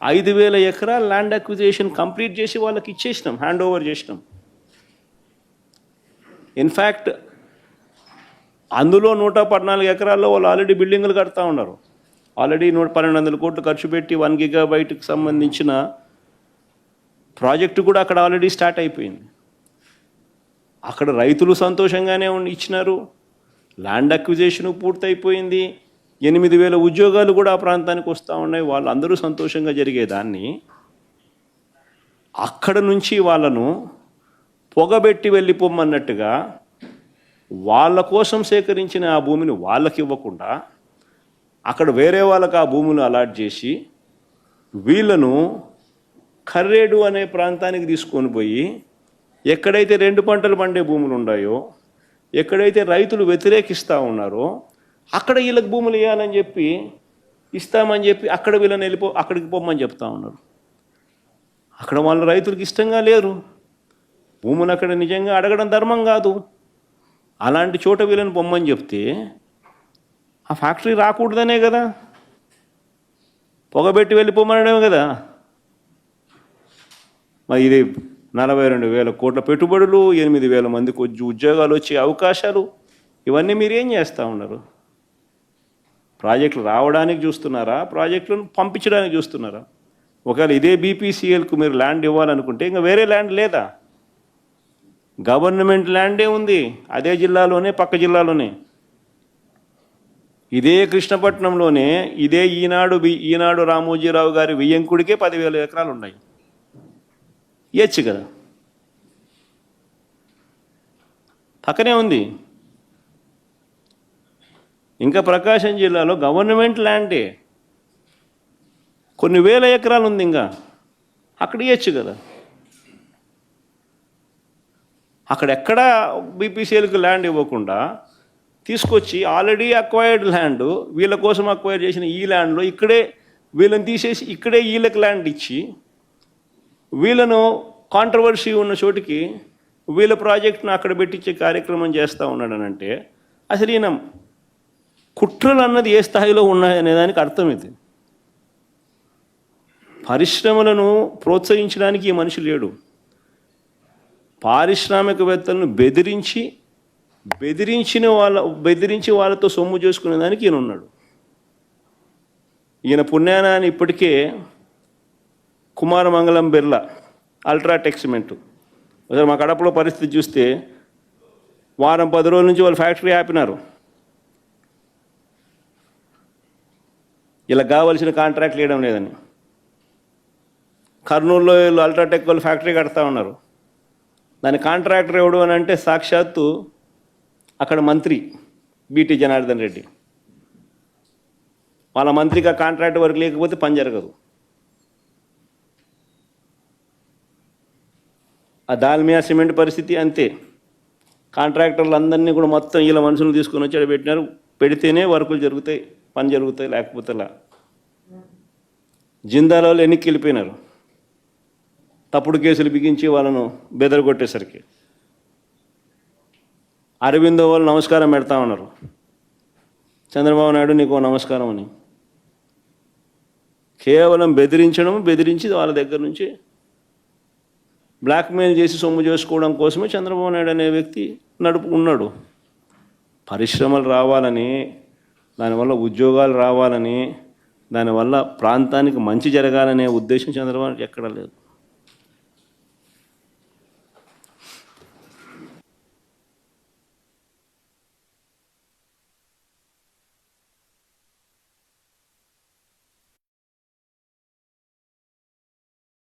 5,000 ఎకరాల ల్యాండ్ అక్విజిషన్ కంప్లీట్ చేసి వాళ్ళకి ఇచ్చేసినాం, హ్యాండ్ ఓవర్ చేసినాం. ఇన్ఫ్యాక్ట్ అందులో 114 ఎకరాల్లో వాళ్ళు ఆల్రెడీ బిల్డింగులు కడతా ఉన్నారు. ఆల్రెడీ 1,200 కోట్లు ఖర్చు పెట్టి 1 గిగాబైట్కి సంబంధించిన ప్రాజెక్టు కూడా అక్కడ ఆల్రెడీ స్టార్ట్ అయిపోయింది. అక్కడ రైతులు సంతోషంగానే ఇచ్చినారు, ల్యాండ్ అక్విజిషన్ పూర్తయిపోయింది, 8,000 ఉద్యోగాలు కూడా ఆ ప్రాంతానికి వస్తూ ఉన్నాయి. వాళ్ళందరూ సంతోషంగా జరిగేదాన్ని అక్కడ నుంచి వాళ్ళను పొగబెట్టి వెళ్ళిపోమన్నట్టుగా వాళ్ళ కోసం సేకరించిన ఆ భూమిని వాళ్ళకి ఇవ్వకుండా అక్కడ వేరే వాళ్ళకి ఆ భూములు అలాట్ చేసి వీళ్ళను ఖర్రేడు అనే ప్రాంతానికి తీసుకొని పోయి ఎక్కడైతే 2 పంటలు పండే భూములు ఉన్నాయో, ఎక్కడైతే రైతులు వ్యతిరేకిస్తూ ఉన్నారో అక్కడ వీళ్ళకి భూములు ఇవ్వాలని చెప్పి ఇస్తామని చెప్పి అక్కడ వీళ్ళని అక్కడికి పోమని చెప్తా ఉన్నారు. అక్కడ వాళ్ళ రైతులకు ఇష్టంగా లేరు. భూములు అక్కడ నిజంగా అడగడం ధర్మం కాదు. అలాంటి చోట వీళ్ళని పొమ్మని చెప్తే ఆ ఫ్యాక్టరీ రాకూడదనే కదా, పొగబెట్టి వెళ్ళిపోమనడమే కదా. మరి ఇది 42,000 కోట్ల పెట్టుబడులు, 8,000 మందికి ఉద్యోగాలు వచ్చే అవకాశాలు, ఇవన్నీ మీరు ఏం చేస్తూ ఉన్నారు? ప్రాజెక్టులు రావడానికి చూస్తున్నారా, ప్రాజెక్టులను పంపించడానికి చూస్తున్నారా? ఒకవేళ ఇదే బీపీసీఎల్కు మీరు ల్యాండ్ ఇవ్వాలనుకుంటే ఇంకా వేరే ల్యాండ్ లేదా? గవర్నమెంట్ ల్యాండే ఉంది అదే జిల్లాలోనే, పక్క జిల్లాలోనే. ఇదే కృష్ణపట్నంలోనే ఇదే ఈనాడు రామోజీరావు గారి వియ్యంకుడికే 10,000 ఎకరాలు ఉన్నాయి. ఇయ్యచ్చు కదా, పక్కనే ఉంది. ఇంకా ప్రకాశం జిల్లాలో గవర్నమెంట్ ల్యాండే కొన్ని వేల ఎకరాలు ఉంది, ఇంకా అక్కడ ఇయ్యచ్చు కదా. అక్కడెక్కడ బీపీసీఎల్కి ల్యాండ్ ఇవ్వకుండా తీసుకొచ్చి ఆల్రెడీ అక్వైర్డ్ ల్యాండ్, వీళ్ళ కోసం అక్వైర్ చేసిన ఈ ల్యాండ్లో ఇక్కడే వీళ్ళని తీసేసి ఇక్కడే వీళ్ళకి ల్యాండ్ ఇచ్చి వీళ్ళను కాంట్రవర్సీ ఉన్న చోటికి వీళ్ళ ప్రాజెక్టును అక్కడ పెట్టించే కార్యక్రమం చేస్తూ ఉన్నాడనంటే అసలు ఈయన కుట్రలు అన్నది ఏ స్థాయిలో ఉన్నాయనే దానికి అర్థం ఇది. పరిశ్రమలను ప్రోత్సహించడానికి ఈ మనిషి లేడు. పారిశ్రామికవేత్తలను బెదిరించి వాళ్ళతో సొమ్ము చేసుకునే దానికి ఈయన ఉన్నాడు. ఈయన పుణ్యాన ఇప్పటికే కుమారమంగళం బిర్లా, అల్ట్రాటెక్ సిమెంట్, ఒకసారి మా కడపలో పరిస్థితి చూస్తే వారం 10 రోజుల నుంచి వాళ్ళు ఫ్యాక్టరీ ఆపినారు. ఇలా కావలసిన కాంట్రాక్ట్లు వేయడం లేదని. కర్నూలులో వీళ్ళు అల్ట్రాటెక్ వాళ్ళు ఫ్యాక్టరీ కడతా ఉన్నారు. దాని కాంట్రాక్టర్ ఎవడు అని అంటే సాక్షాత్తు అక్కడ మంత్రి బీటీ జనార్దన్ రెడ్డి. వాళ్ళ మంత్రికి ఆ కాంట్రాక్ట్ వర్క్ లేకపోతే పని జరగదు. ఆ దాల్మియా సిమెంట్ పరిస్థితి అంతే. కాంట్రాక్టర్లు అందరినీ కూడా మొత్తం వీళ్ళ మనుషులు తీసుకొని వచ్చి అక్కడ పెట్టినారు. పెడితేనే వర్కులు జరుగుతాయి, పని జరుగుతాయి, లేకపోతే లా. జిందాలో ఎన్నికకి వెళ్ళిపోయినారు, తప్పుడు కేసులు బిగించి వాళ్ళను బెదరగొట్టేసరికి. అరవిందో వాళ్ళు నమస్కారం పెడతా ఉన్నారు, చంద్రబాబు నాయుడు నీకు నమస్కారం అని. కేవలం బెదిరించి వాళ్ళ దగ్గర నుంచి బ్లాక్మెయిల్ చేసి సొమ్ము చేసుకోవడం కోసమే చంద్రబాబు నాయుడు అనే వ్యక్తి ఉన్నాడు. పరిశ్రమలు రావాలని, దానివల్ల ఉద్యోగాలు రావాలని, దానివల్ల ప్రాంతానికి మంచి జరగాలనే ఉద్దేశం చంద్రబాబు నాయుడు ఎక్కడా లేదు.